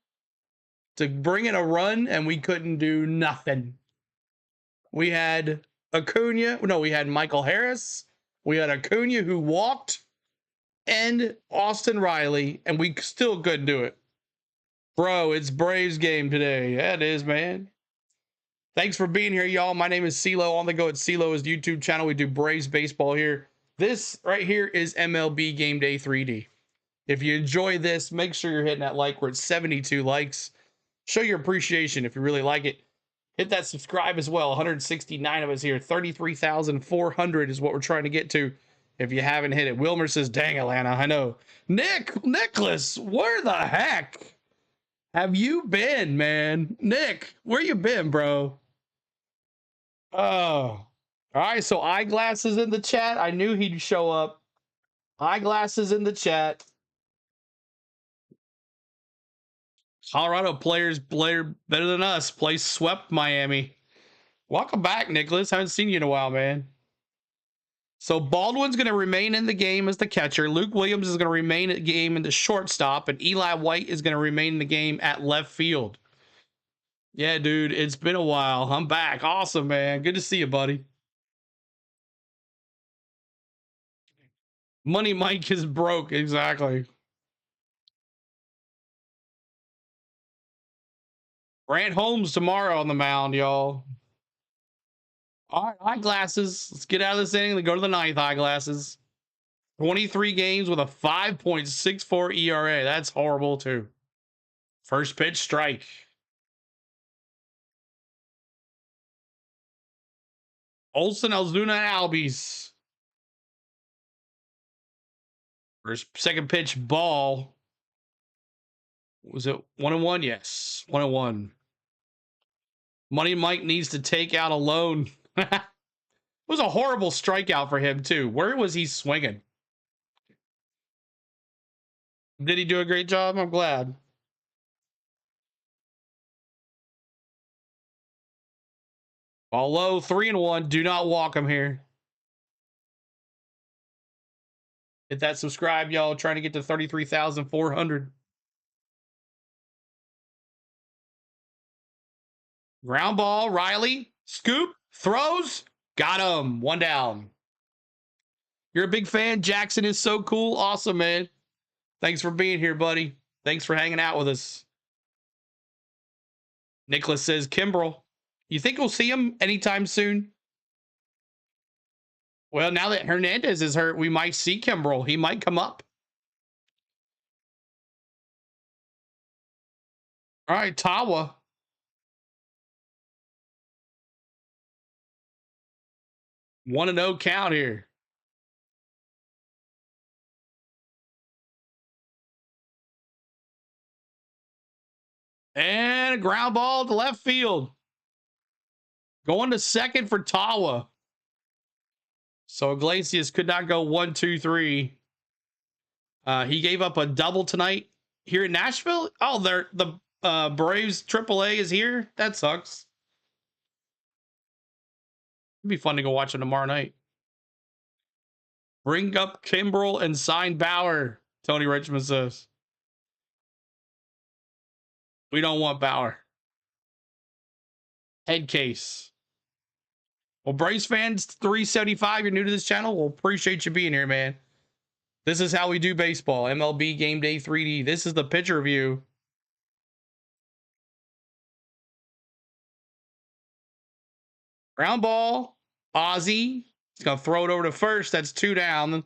to bring in a run, and we couldn't do nothing. We had Acuna. No, we had Michael Harris. We had Acuna who walked, and Austin Riley, and we still couldn't do it. Bro, it's Braves game today. Yeah, it is, man. Thanks for being here, y'all. My name is CeeLo. On the go at CeeLo's YouTube channel. We do Braves baseball here. This right here is MLB Game Day 3D. If you enjoy this, make sure you're hitting that like. We're at 72 likes. Show your appreciation if you really like it. Hit that subscribe as well. 169 of us here. 33,400 is what we're trying to get to. If you haven't hit it. Wilmer says, dang, Atlanta, I know. Nicholas, where the heck have you been, man? Nick, where you been, bro? Oh. All right, so Eyeglasses in the chat. I knew he'd show up. Eyeglasses in the chat. Colorado players player better than us. Play swept Miami. Welcome back, Nicholas. Haven't seen you in a while, man. So Baldwin's going to remain in the game as the catcher. Luke Williams is going to remain in the game in the shortstop, and Eli White is going to remain in the game at left field. Yeah, dude, it's been a while. I'm back. Awesome, man. Good to see you, buddy. Money Mike is broke. Exactly. Grant Holmes tomorrow on the mound, y'all. All right, Eyeglasses. Let's get out of this inning and go to the ninth, Eyeglasses. 23 games with a 5.64 ERA. That's horrible, too. First pitch, strike. Olsen, Ozuna, and Albies. Second pitch, ball. Was it 1-1? Yes, 1-1. Money Mike needs to take out a loan. It was a horrible strikeout for him, too. Where was he swinging? Did he do a great job? I'm glad. Ball low, 3-1. Do not walk him here. Hit that subscribe, y'all. Trying to get to 33,400. Ground ball, Riley. Scoop, throws. Got him. 1 down. You're a big fan. Jackson is so cool. Awesome, man. Thanks for being here, buddy. Thanks for hanging out with us. Nicholas says, Kimbrel. You think we'll see him anytime soon? Well, now that Hernandez is hurt, we might see Kimbrel. He might come up. All right, Tawa. One and 0 count here. And a ground ball to left field. Going to second for Tawa. So Iglesias could not go 1, 2, 3. He gave up a double tonight here in Nashville. Oh, the Braves AAA is here. That sucks. It'd be fun to go watch him tomorrow night. Bring up Kimbrel and sign Bauer, Tony Richmond says. We don't want Bauer. Head case. Well, Braves fans, 375, you're new to this channel. We'll appreciate you being here, man. This is how we do baseball. MLB Game Day 3D. This is the pitcher review. Ground ball. Ozzy. He's going to throw it over to first. That's 2 down. And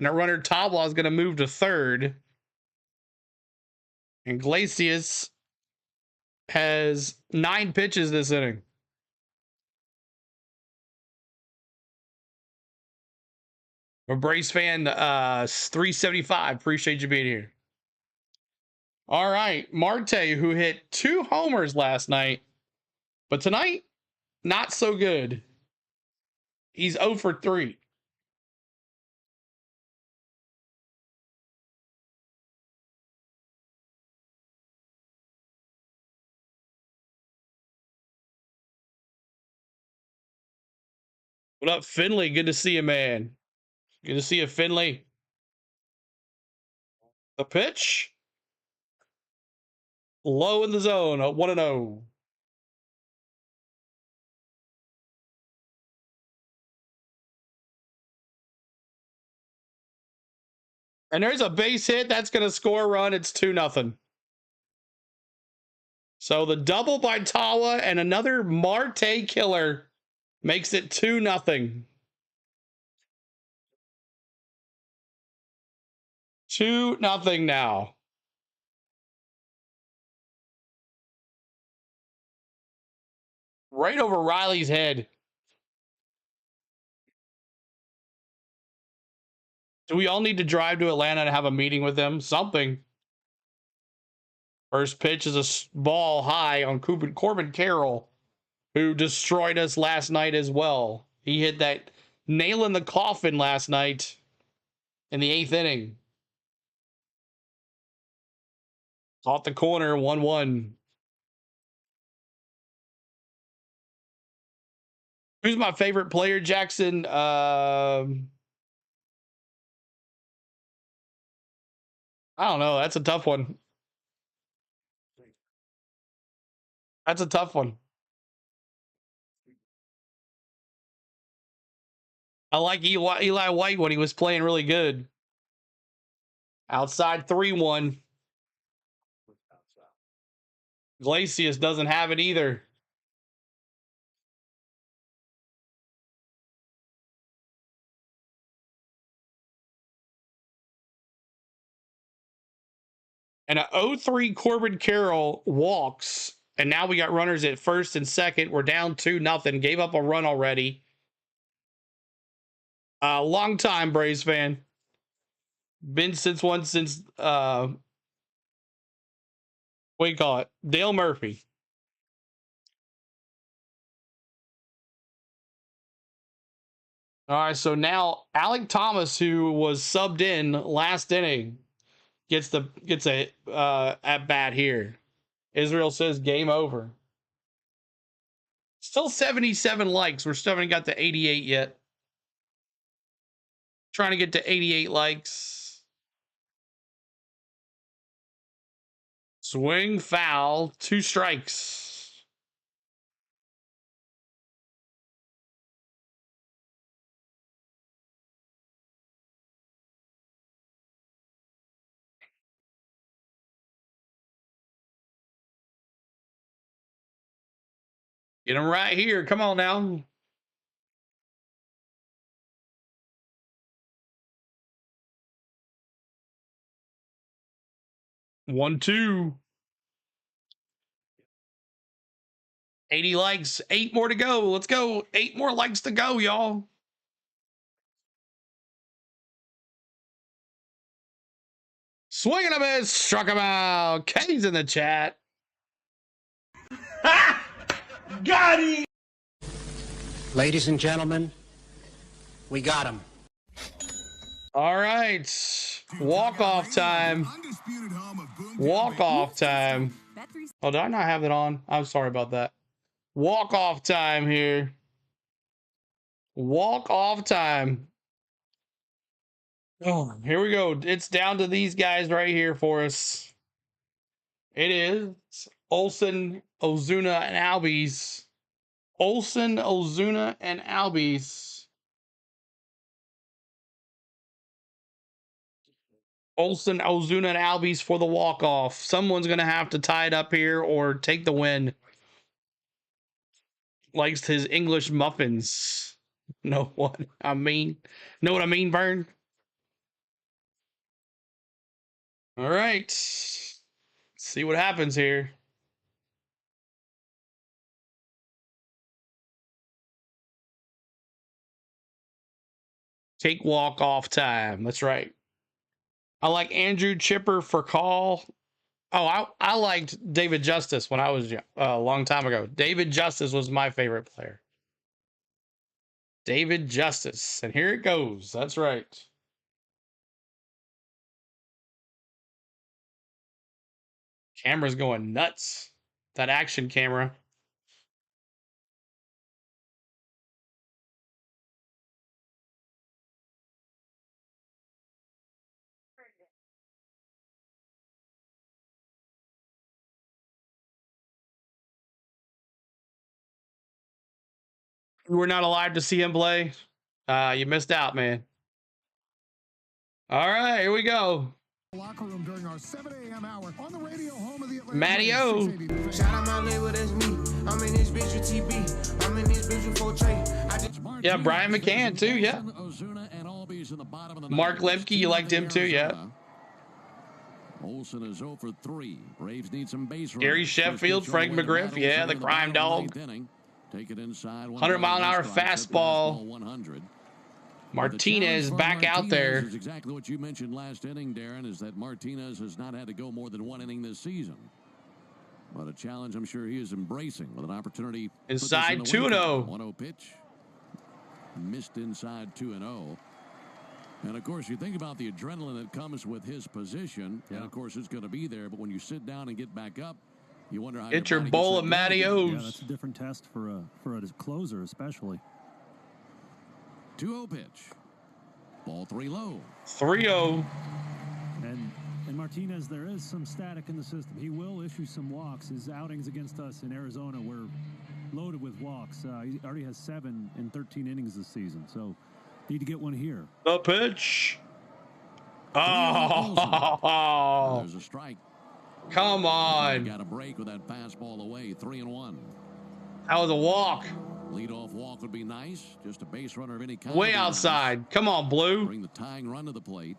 that runner Tabla is going to move to third. And Iglesias has 9 pitches this inning. A Braves fan, 375. Appreciate you being here. All right. Marte, who hit 2 homers last night. But tonight, not so good. He's 0 for 3. What up, Finley? Good to see you, man. Good to see you, Finley. The pitch. Low in the zone. 1-0. And there's a base hit. That's going to score a run. It's 2-0. So the double by Tawa and another Marte killer makes it 2-0. 2-0 now. Right over Riley's head. Do we all need to drive to Atlanta and have a meeting with them? Something. First pitch is a ball high on Corbin Carroll, who destroyed us last night as well. He hit that nail in the coffin last night in the 8th inning. Caught the corner, 1-1. Who's my favorite player, Jackson? I don't know. That's a tough one. That's a tough one. I like Eli White when he was playing really good. Outside 3-1. Glacius doesn't have it either. And a 0-3 Corbin Carroll walks. And now we got runners at first and second. We're down 2-0. Gave up a run already. Long time Braves fan. Been since what do you call it? Dale Murphy. All right, so now Alec Thomas, who was subbed in last inning, gets a at bat here. Israel says game over. Still 77 likes. We're still haven't got to 88 yet. Trying to get to 88 likes. Swing, foul, 2 strikes. Get him right here. Come on now. One, 2. 80 likes. 8 more to go. Let's go. 8 more likes to go, y'all. Swing and a miss. Struck him out. K's in the chat. Ha! Got him! Ladies and gentlemen, we got him. All right. Walk-off time. Walk-off time. Oh, did I not have that on? I'm sorry about that. Walk-off time here. Walk-off time. Oh, here we go. It's down to these guys right here for us. It is Olsen, Ozuna, and Albies. Olsen, Ozuna, and Albies. Olsen, Ozuna, and Albies for the walk-off. Someone's going to have to tie it up here or take the win. Likes his English muffins. Know what I mean? Know what I mean, Vern? All right. Let's see what happens here. Take walk-off time. That's right. I like Andrew Chipper for call. Oh, I liked David Justice when I was a long time ago. David Justice was my favorite player. David Justice. And here it goes. That's right. Camera's going nuts. That action camera. You were not alive to see him play. You missed out, man. All right, here we go. Locker room during our 7 a.m. hour on the radio home of the Matty-O. Shout out my label, that's me. I'm in this bitch with TB. I'm in this bitch with 4 Trey. Yeah, Brian McCann too, yeah. Mark Lemke, you liked him too, yeah. Olsen is 0 for 3. Braves need some base runners. Gary Sheffield, Frank McGriff, yeah, the crime dog. Take it inside. 100-mile-an-hour fastball. 100. Martinez back out there. Is exactly what you mentioned last inning, Darren, is that Martinez has not had to go more than 1 inning this season. But a challenge I'm sure he is embracing with an opportunity. Inside 2-0. 1-0 pitch. Missed inside 2-0. And, of course, you think about the adrenaline that comes with his position. Yeah. And, of course, it's going to be there. But when you sit down and get back up, you wonder how get your bowl of Matty-O's. Yeah, that's a different test for a closer, especially. 2-0 pitch. Ball 3 low. 3-0. And Martinez, there is some static in the system. He will issue some walks. His outings against us in Arizona were loaded with walks. He already has 7 in 13 innings this season. So need to get one here. The pitch. Oh. There's a strike. Come on. Got a break with that fastball away. 3-1. That was a walk. Leadoff walk would be nice. Just a base runner of any kind. Way outside. Nice. Come on, Blue. Bring the tying run to the plate.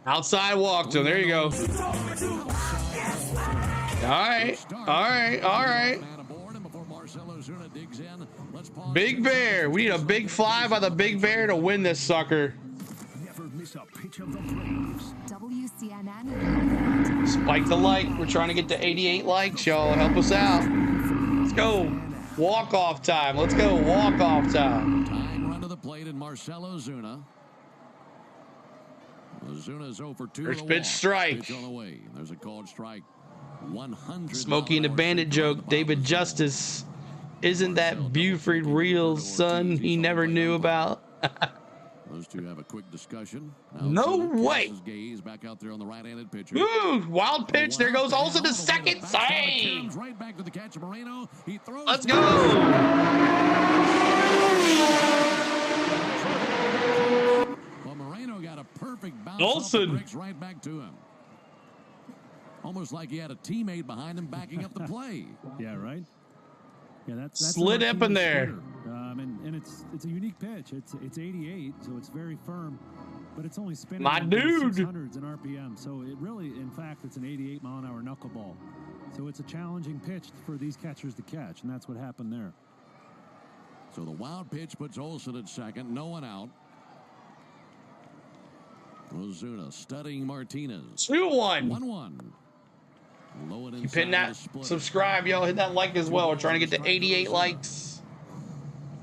Outside walk. So there you go. All right. All right. All right. Big Bear. We need a big fly by the Big Bear to win this sucker. Never miss a pitch of the Braves. Spike the like. We're trying to get to 88 likes, y'all. Help us out. Let's go. Walk-off time. Let's go. Walk-off time. Tying run to the plate in Marcell Ozuna. Ozuna's 0 for 2. First pitch strike. Pitch on the way. There's a called strike. 100. Smokey and the Bandit joke. David Justice. Isn't that Buford real, son? He never knew about. Those two have a quick discussion. No way. Gaze back out there on the right-handed pitcher. Ooh, wild pitch. There goes Olsen to second. Save. Right back to the catcher, Moreno. He throws. Let's go. Well, Moreno got a perfect bounce. Olsen. Right back to him. Almost like he had a teammate behind him backing up the play. Yeah, right. Yeah, that's slid up in there. And it's a unique pitch. It's 88, so it's very firm, but it's only spinning my dude 600s in RPM. So it really, in fact, it's an 88-mile-an-hour knuckleball. So it's a challenging pitch for these catchers to catch, and that's what happened there. So the wild pitch puts Olsen at second, no one out. Ozuna studying Martinez. 2-1. 1-1. Keep hitting that subscribe, y'all. Hit that like as well. We're trying to get to 88 likes.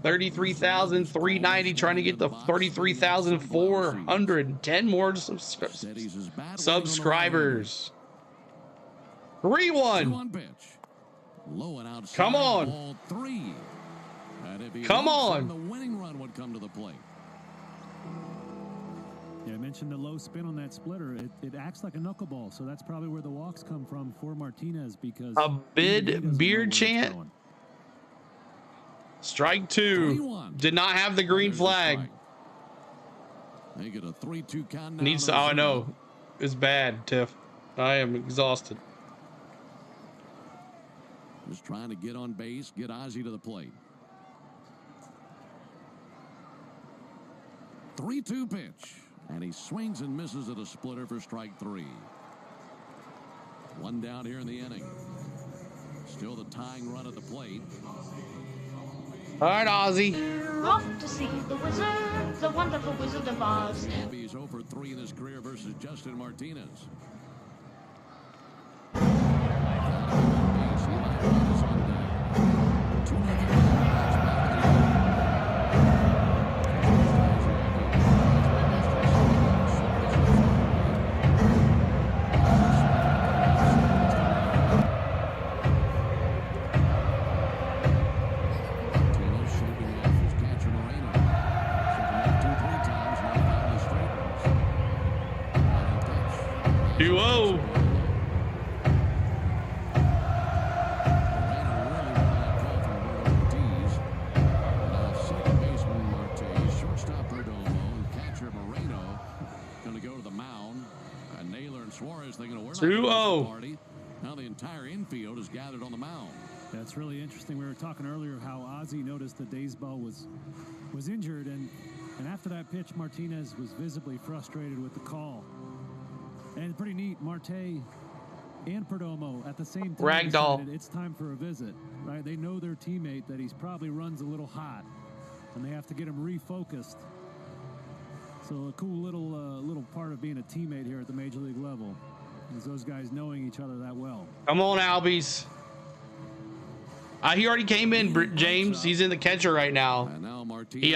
33,390. Trying to get to 33,400. 10 more subscribers. 3-1. Come on. Come on. The winning run would come to the plate. Yeah, I mentioned the low spin on that splitter. It acts like a knuckleball, so that's probably where the walks come from for Martinez because a beard chant. Strike 2. Did not have the green flag. They get a 3-2 count. Needs to. Oh, I know. It's bad, Tiff. I am exhausted. Just trying to get on base, get Ozzie to the plate. 3-2 pitch. And he swings and misses at a splitter for strike 3. One down here in the inning. Still the tying run at the plate. All right, Ozzie. Off to see the wizard, the wonderful Wizard of Oz. He's 0 for 3 in his career versus Justin Martinez. Duo. Suarez thinking, we're not 2-0. party. Now the entire infield is gathered on the mound. That's really interesting. We were talking earlier how Ozzie noticed that Daysball was injured, and after that pitch, Martinez was visibly frustrated with the call. And pretty neat, Marte and Perdomo at the same time Ragdoll. decided it's time for a visit. Right? They know their teammate that he's probably runs a little hot, and they have to get him refocused. So a cool little part of being a teammate here at the major league level is those guys knowing each other that well. Come on, Albies. He already came in, James. He's in the catcher right now. He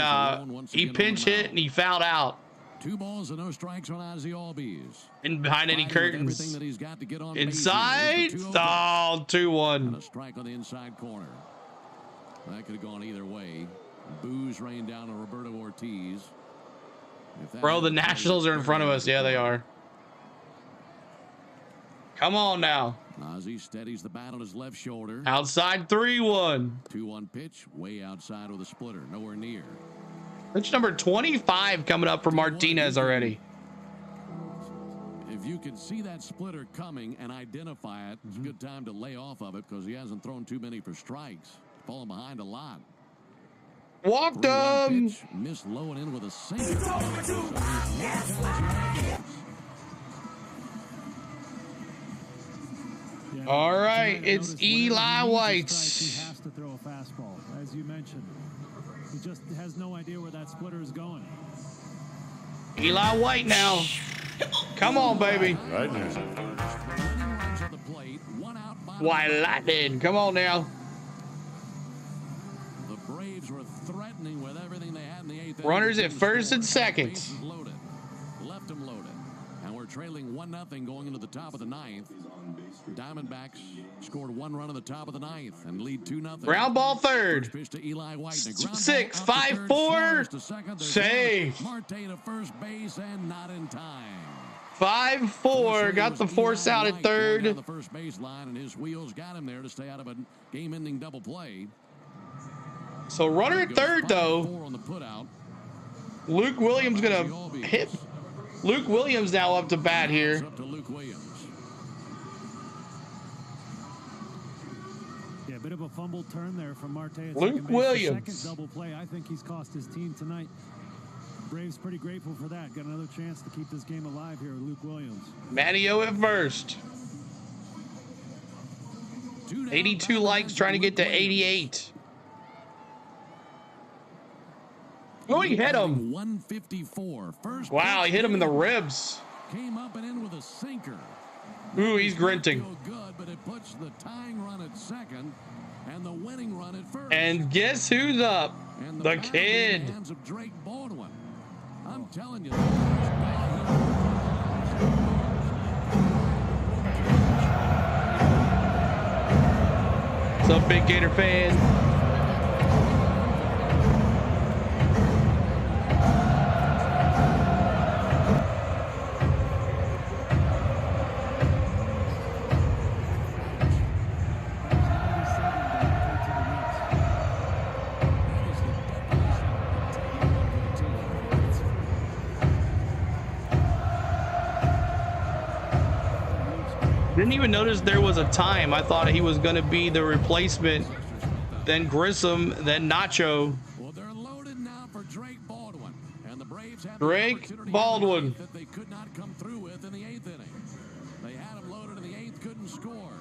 pinch hit and he fouled out. 2 balls and no strikes on Ozzie Albies. And behind any curtains. Inside. Oh, 2-1. And a strike on the inside corner. That could have gone either way. Boos rained down on Roberto Ortiz. Bro, the Nationals are in front of us. Yeah, they are. Come on now. Ozzie steadies the bat on his left shoulder. Outside 3-1. 2-1 pitch, way outside with a splitter, nowhere near. Pitch number 25 coming up for Martinez already. If you can see that splitter coming and identify it, it's a good time to lay off of it because he hasn't thrown too many for strikes. Falling behind a lot. Walked him. Missed low and in with a single. All right, it's Eli White. He has to throw a fastball, as you mentioned. He just has no idea where that splitter is going. Eli White now. Come on, baby. Why Lightning? Come on now. The Braves were threatening with everything they had in the 8th. Runners at first and second. Loaded. Left them loaded. And we're trailing 1-0 going into the top of the 9th. Diamondbacks scored 1 run in the top of the 9th and lead 2-0. Ground ball third. Pitch to Eli White. 6-5-4. Safe. Marte to first base and not in time. 5-4. Got the force out at third. The first base line and his wheels got him there to stay out of a game-ending double play. So runner at third though. On the put-out. Luke Williams gonna hit. Luke Williams now up to bat here. Up to Luke Williams. Yeah, a bit of a fumble turn there from Marte. Luke Williams. Second double play. I think he's cost his team tonight. Braves pretty grateful for that. Got another chance to keep this game alive here with Luke Williams. Mateo at first. 82 likes, trying to get to 88. Oh, he hit him. 154. First. Wow, he hit him in the ribs. Came up and in with a sinker. Ooh, he's grinting. Good, but it puts the tying run at second and the winning run at first. And guess who's up? The kid. Hands of Drake Baldwin. I'm telling you. What's up, Big Gator fan? Didn't even notice there was a time. I thought he was going to be the replacement, then Grissom, then Nacho. Well, they're loaded now for Drake Baldwin, and the Braves have Drake Baldwin that they could not come through with in the 8th inning. They had him loaded in the 8th, couldn't score.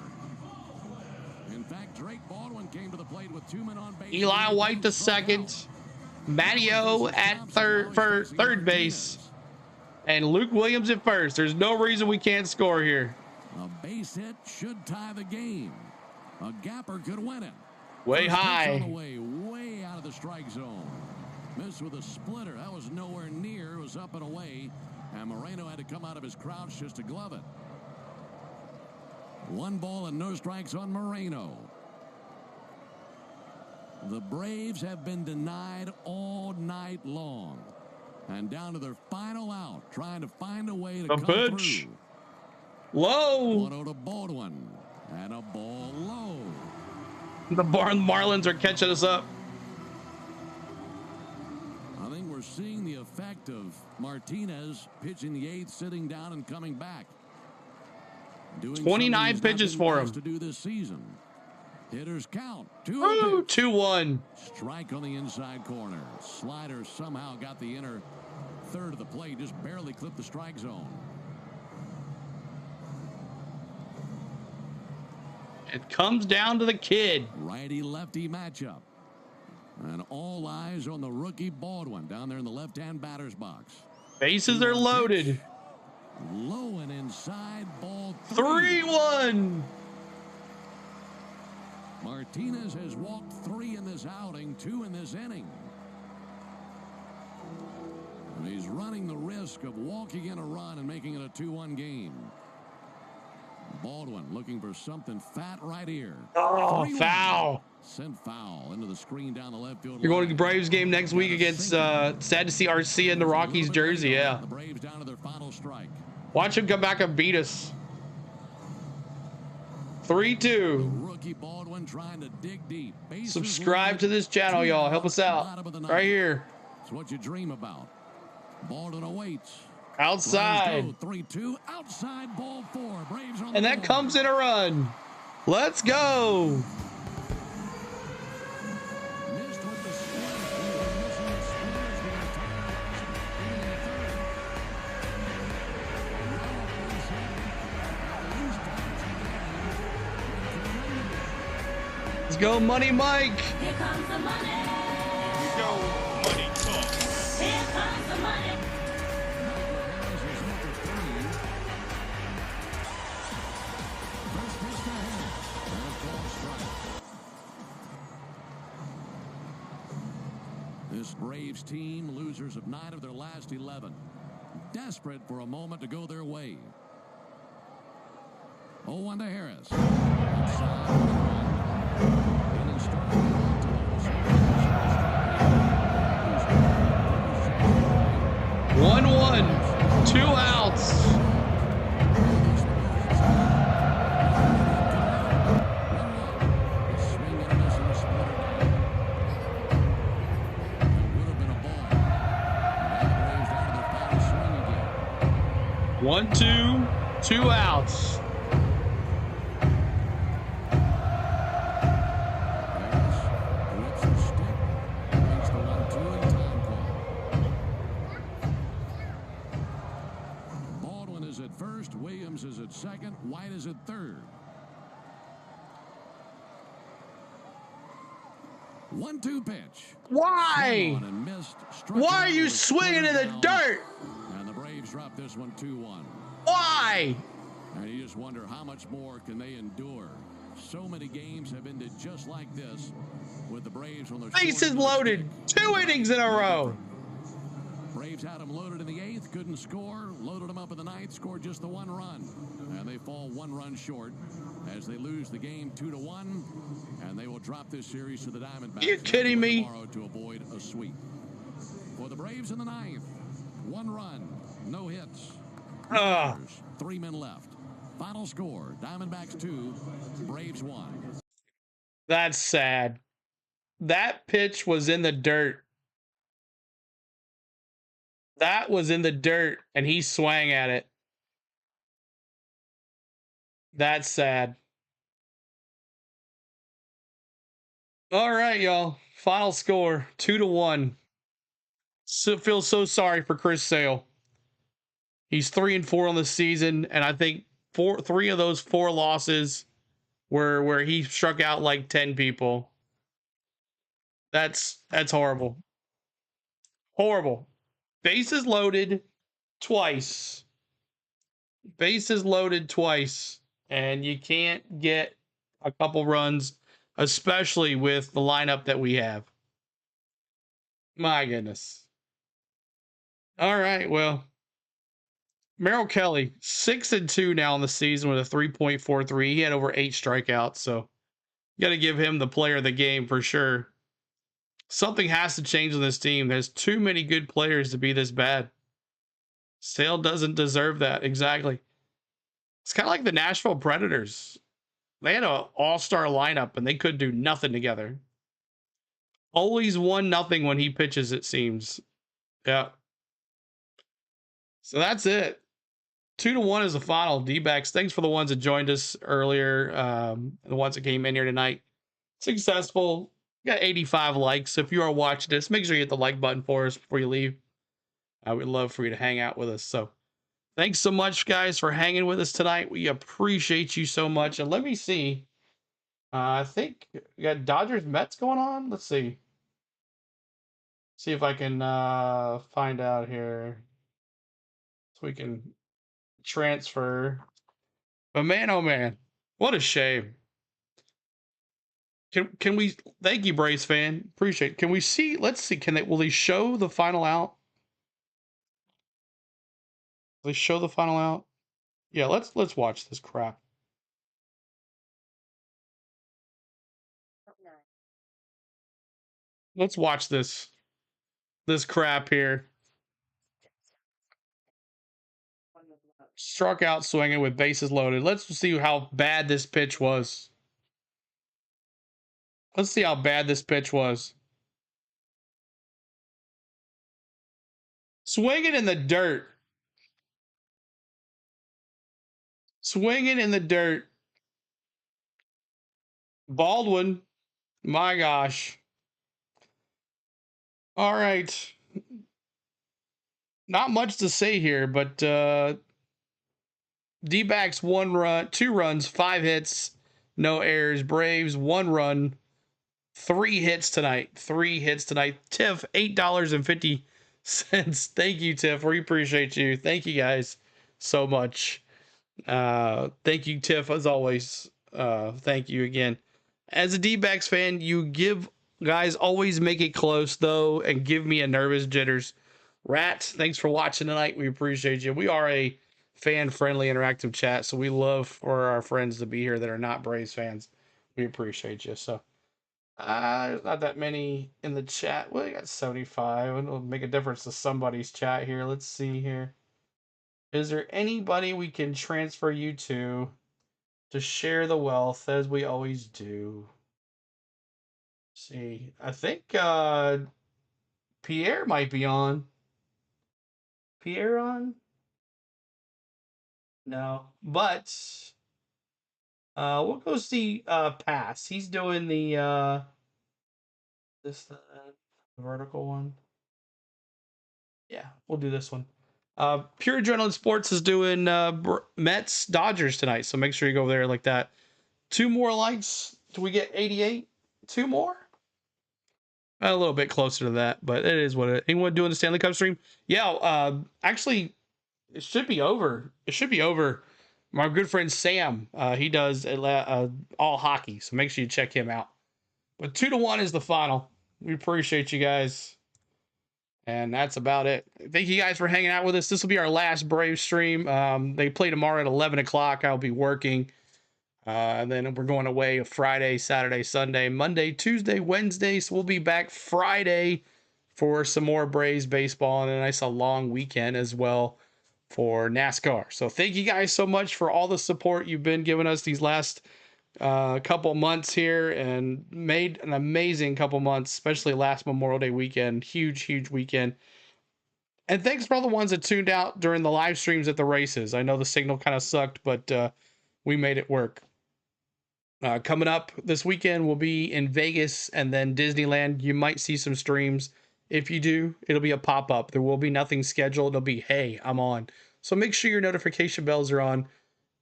In fact, Drake Baldwin came to the plate with 2 men on base. Eli White the second, Mateo at third base, and Luke Williams at first. There's no reason we can't score here. A base hit should tie the game. A gapper could win it. Way high. Way out of the strike zone. Missed with a splitter. That was nowhere near. It was up and away. And Moreno had to come out of his crouch just to glove it. 1 ball and no strikes on Moreno. The Braves have been denied all night long. And down to their final out, trying to find a way to come pitch. through. Low. 1-0 to Baldwin. And a ball low. The Marlins are catching us up. I think we're seeing the effect of Martinez pitching the 8th, sitting down and coming back. 29 pitches for him. To do this season. Hitters count. 2-1. Strike on the inside corner. Slider somehow got the inner third of the plate, just barely clipped the strike zone. It comes down to the kid. Righty-lefty matchup. And all eyes on the rookie Baldwin down there in the left-hand batter's box. Bases are loaded. Low and inside, ball 3-1. Martinez has walked 3 in this outing, 2 in this inning. And he's running the risk of walking in a run and making it a 2-1 game. Baldwin looking for something fat right here. Oh, foul. Sent foul into the screen down the left field. You're going to the Braves game next week against, sad to see RC in the Rockies jersey, yeah. The Braves down to their final strike. Watch him come back and beat us. 3-2. Rookie Baldwin trying to dig deep. Subscribe to this channel, y'all. Help us out. Right here. It's what you dream about. Baldwin awaits. Outside. 3-2. Outside, ball 4. Braves on and that comes in a run. Let's go. Let's go, Money Mike. Here comes the money. Here we go. Money talk. Here comes the money. This Braves team, losers of 9 of their last 11. Desperate for a moment to go their way. 0-1 to Harris. 1-1. 2 outs. One, 2, 2 outs. Baldwin is at first, Williams is at second, White is at third. 1-2 pitch. Why? Why are you swinging in the dirt? And the Braves drop this one 2-1. Why? And you just wonder how much more can they endure. So many games have ended just like this with the Braves on their bases loaded. 2 innings in a row. Braves had them loaded in the 8th, couldn't score. Loaded them up in the 9th, scored just the 1 run. And they fall 1 run short as they lose the game 2-1. And they will drop this series to the Diamondbacks. You kidding me? Tomorrow to avoid a sweep. For the Braves in the 9th, 1 run, no hits. 3 men left. Final score, Diamondbacks 2, Braves 1. That's sad. That pitch was in the dirt. That was in the dirt, and he swang at it. That's sad. All right, y'all. Final score, 2-1. So feel so sorry for Chris Sale. He's 3-4 on the season, and I think 3 of those 4 losses were where he struck out like 10 people. That's horrible. Horrible. Bases loaded twice. Bases loaded twice, and you can't get a couple runs, especially with the lineup that we have. My goodness. All right, well, Merrill Kelly, 6-2 now in the season with a 3.43. He had over 8 strikeouts, so you got to give him the player of the game for sure. Something has to change on this team. There's too many good players to be this bad. Sale doesn't deserve that. Exactly. It's kind of like the Nashville Predators. They had an all-star lineup, and they could do nothing together. Always 1-0 when he pitches, it seems. Yeah. So that's it. 2-1 is the final. D-backs. Thanks for the ones that joined us earlier. The ones that came in here tonight. Successful. Got 85 likes. So if you are watching this, make sure you hit the like button for us before you leave. I would love for you to hang out with us. So thanks so much, guys, for hanging with us tonight. We appreciate you so much. And let me see. I think we got Dodgers Mets going on. Let's see. See if I can find out here. So we can transfer. But man, oh man, what a shame. Can we thank you, Braves fan? Appreciate it. Can we see? Let's see. Will they show the final out? Will they show the final out? Yeah, let's watch this crap. Let's watch this crap here. Struck out swinging with bases loaded. Let's see how bad this pitch was. Let's see how bad this pitch was. Swinging in the dirt. Swinging in the dirt. Baldwin. My gosh. All right. Not much to say here, but D-backs 1 run, 2 runs, 5 hits, no errors. Braves 1 run, 3 hits tonight. 3 hits tonight. Tiff, $8.50. Thank you, Tiff. We appreciate you. Thank you guys so much. Thank you, Tiff, as always. Thank you again. As a D-backs fan, you guys always make it close though and give me a nervous jitters. Rat, thanks for watching tonight. We appreciate you. We are a fan-friendly interactive chat, so we love for our friends to be here that are not Braves fans. We appreciate you. So there's not that many in the chat. Well, we got 75. It'll make a difference to somebody's chat here. Let's see here. Is there anybody we can transfer you to share the wealth as we always do? Let's see, I think Pierre might be on. Pierre on? No, but we'll go see Pass. He's doing the this vertical one. Yeah, we'll do this one. Pure Adrenaline Sports is doing Mets Dodgers tonight, so make sure you go over there like that. 2 more likes. Do we get 88? 2 more? A little bit closer to that, but it is what it is. Anyone doing the Stanley Cup stream? Yeah, actually, it should be over. It should be over. My good friend Sam, he does all hockey, so make sure you check him out. But 2-1 is the final. We appreciate you guys. And that's about it. Thank you guys for hanging out with us. This will be our last Brave stream. They play tomorrow at 11 o'clock. I'll be working. And then we're going away Friday, Saturday, Sunday, Monday, Tuesday, Wednesday. So we'll be back Friday for some more Braves baseball and a nice long weekend as well for NASCAR. So thank you guys so much for all the support you've been giving us these last couple months here, and made an amazing couple months, especially last Memorial Day weekend. Huge weekend. And thanks for all the ones that tuned out during the live streams at the races. I know the signal kind of sucked, but we made it work. Coming up this weekend, we'll be in Vegas and then Disneyland. You might see some streams. If you do, it'll be a pop-up. There will be nothing scheduled. It'll be, hey, I'm on. So make sure your notification bells are on,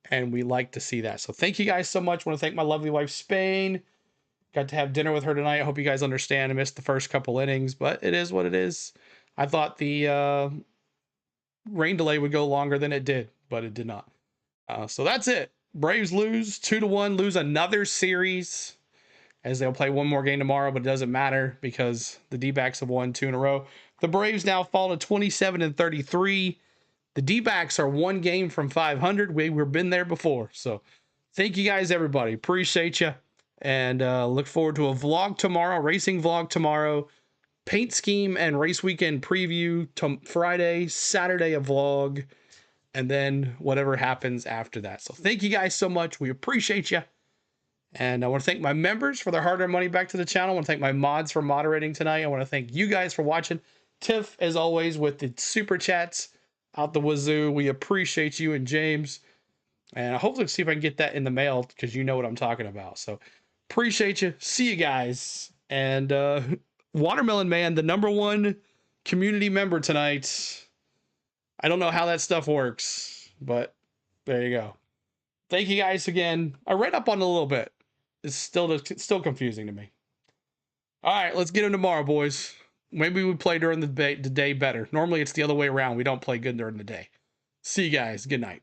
and we like to see that. So thank you guys so much. I want to thank my lovely wife, Spain. Got to have dinner with her tonight. I hope you guys understand. I missed the first couple innings, but it is what it is. I thought the rain delay would go longer than it did, but it did not. So that's it. Braves lose 2-1, lose another series, as they'll play one more game tomorrow, but it doesn't matter because the D-backs have won 2 in a row. The Braves now fall to 27-33. The D-backs are 1 game from 500. We've been there before. So thank you guys, everybody. Appreciate you. And look forward to a vlog tomorrow, racing vlog tomorrow, paint scheme and race weekend preview Friday, Saturday a vlog, and then whatever happens after that. So thank you guys so much. We appreciate you. And I want to thank my members for their hard-earned money back to the channel. I want to thank my mods for moderating tonight. I want to thank you guys for watching. Tiff, as always, with the super chats. out the wazoo. We appreciate you and James. And I hopefully see if I can get that in the mail because you know what I'm talking about. So appreciate you. See you guys. And Watermelon Man, the #1 community member tonight. I don't know how that stuff works, but there you go. Thank you guys again. I read up on it a little bit. It's still confusing to me. All right, let's get in tomorrow, boys. Maybe we play during the day better. Normally it's the other way around. We don't play good during the day. See you guys. Good night.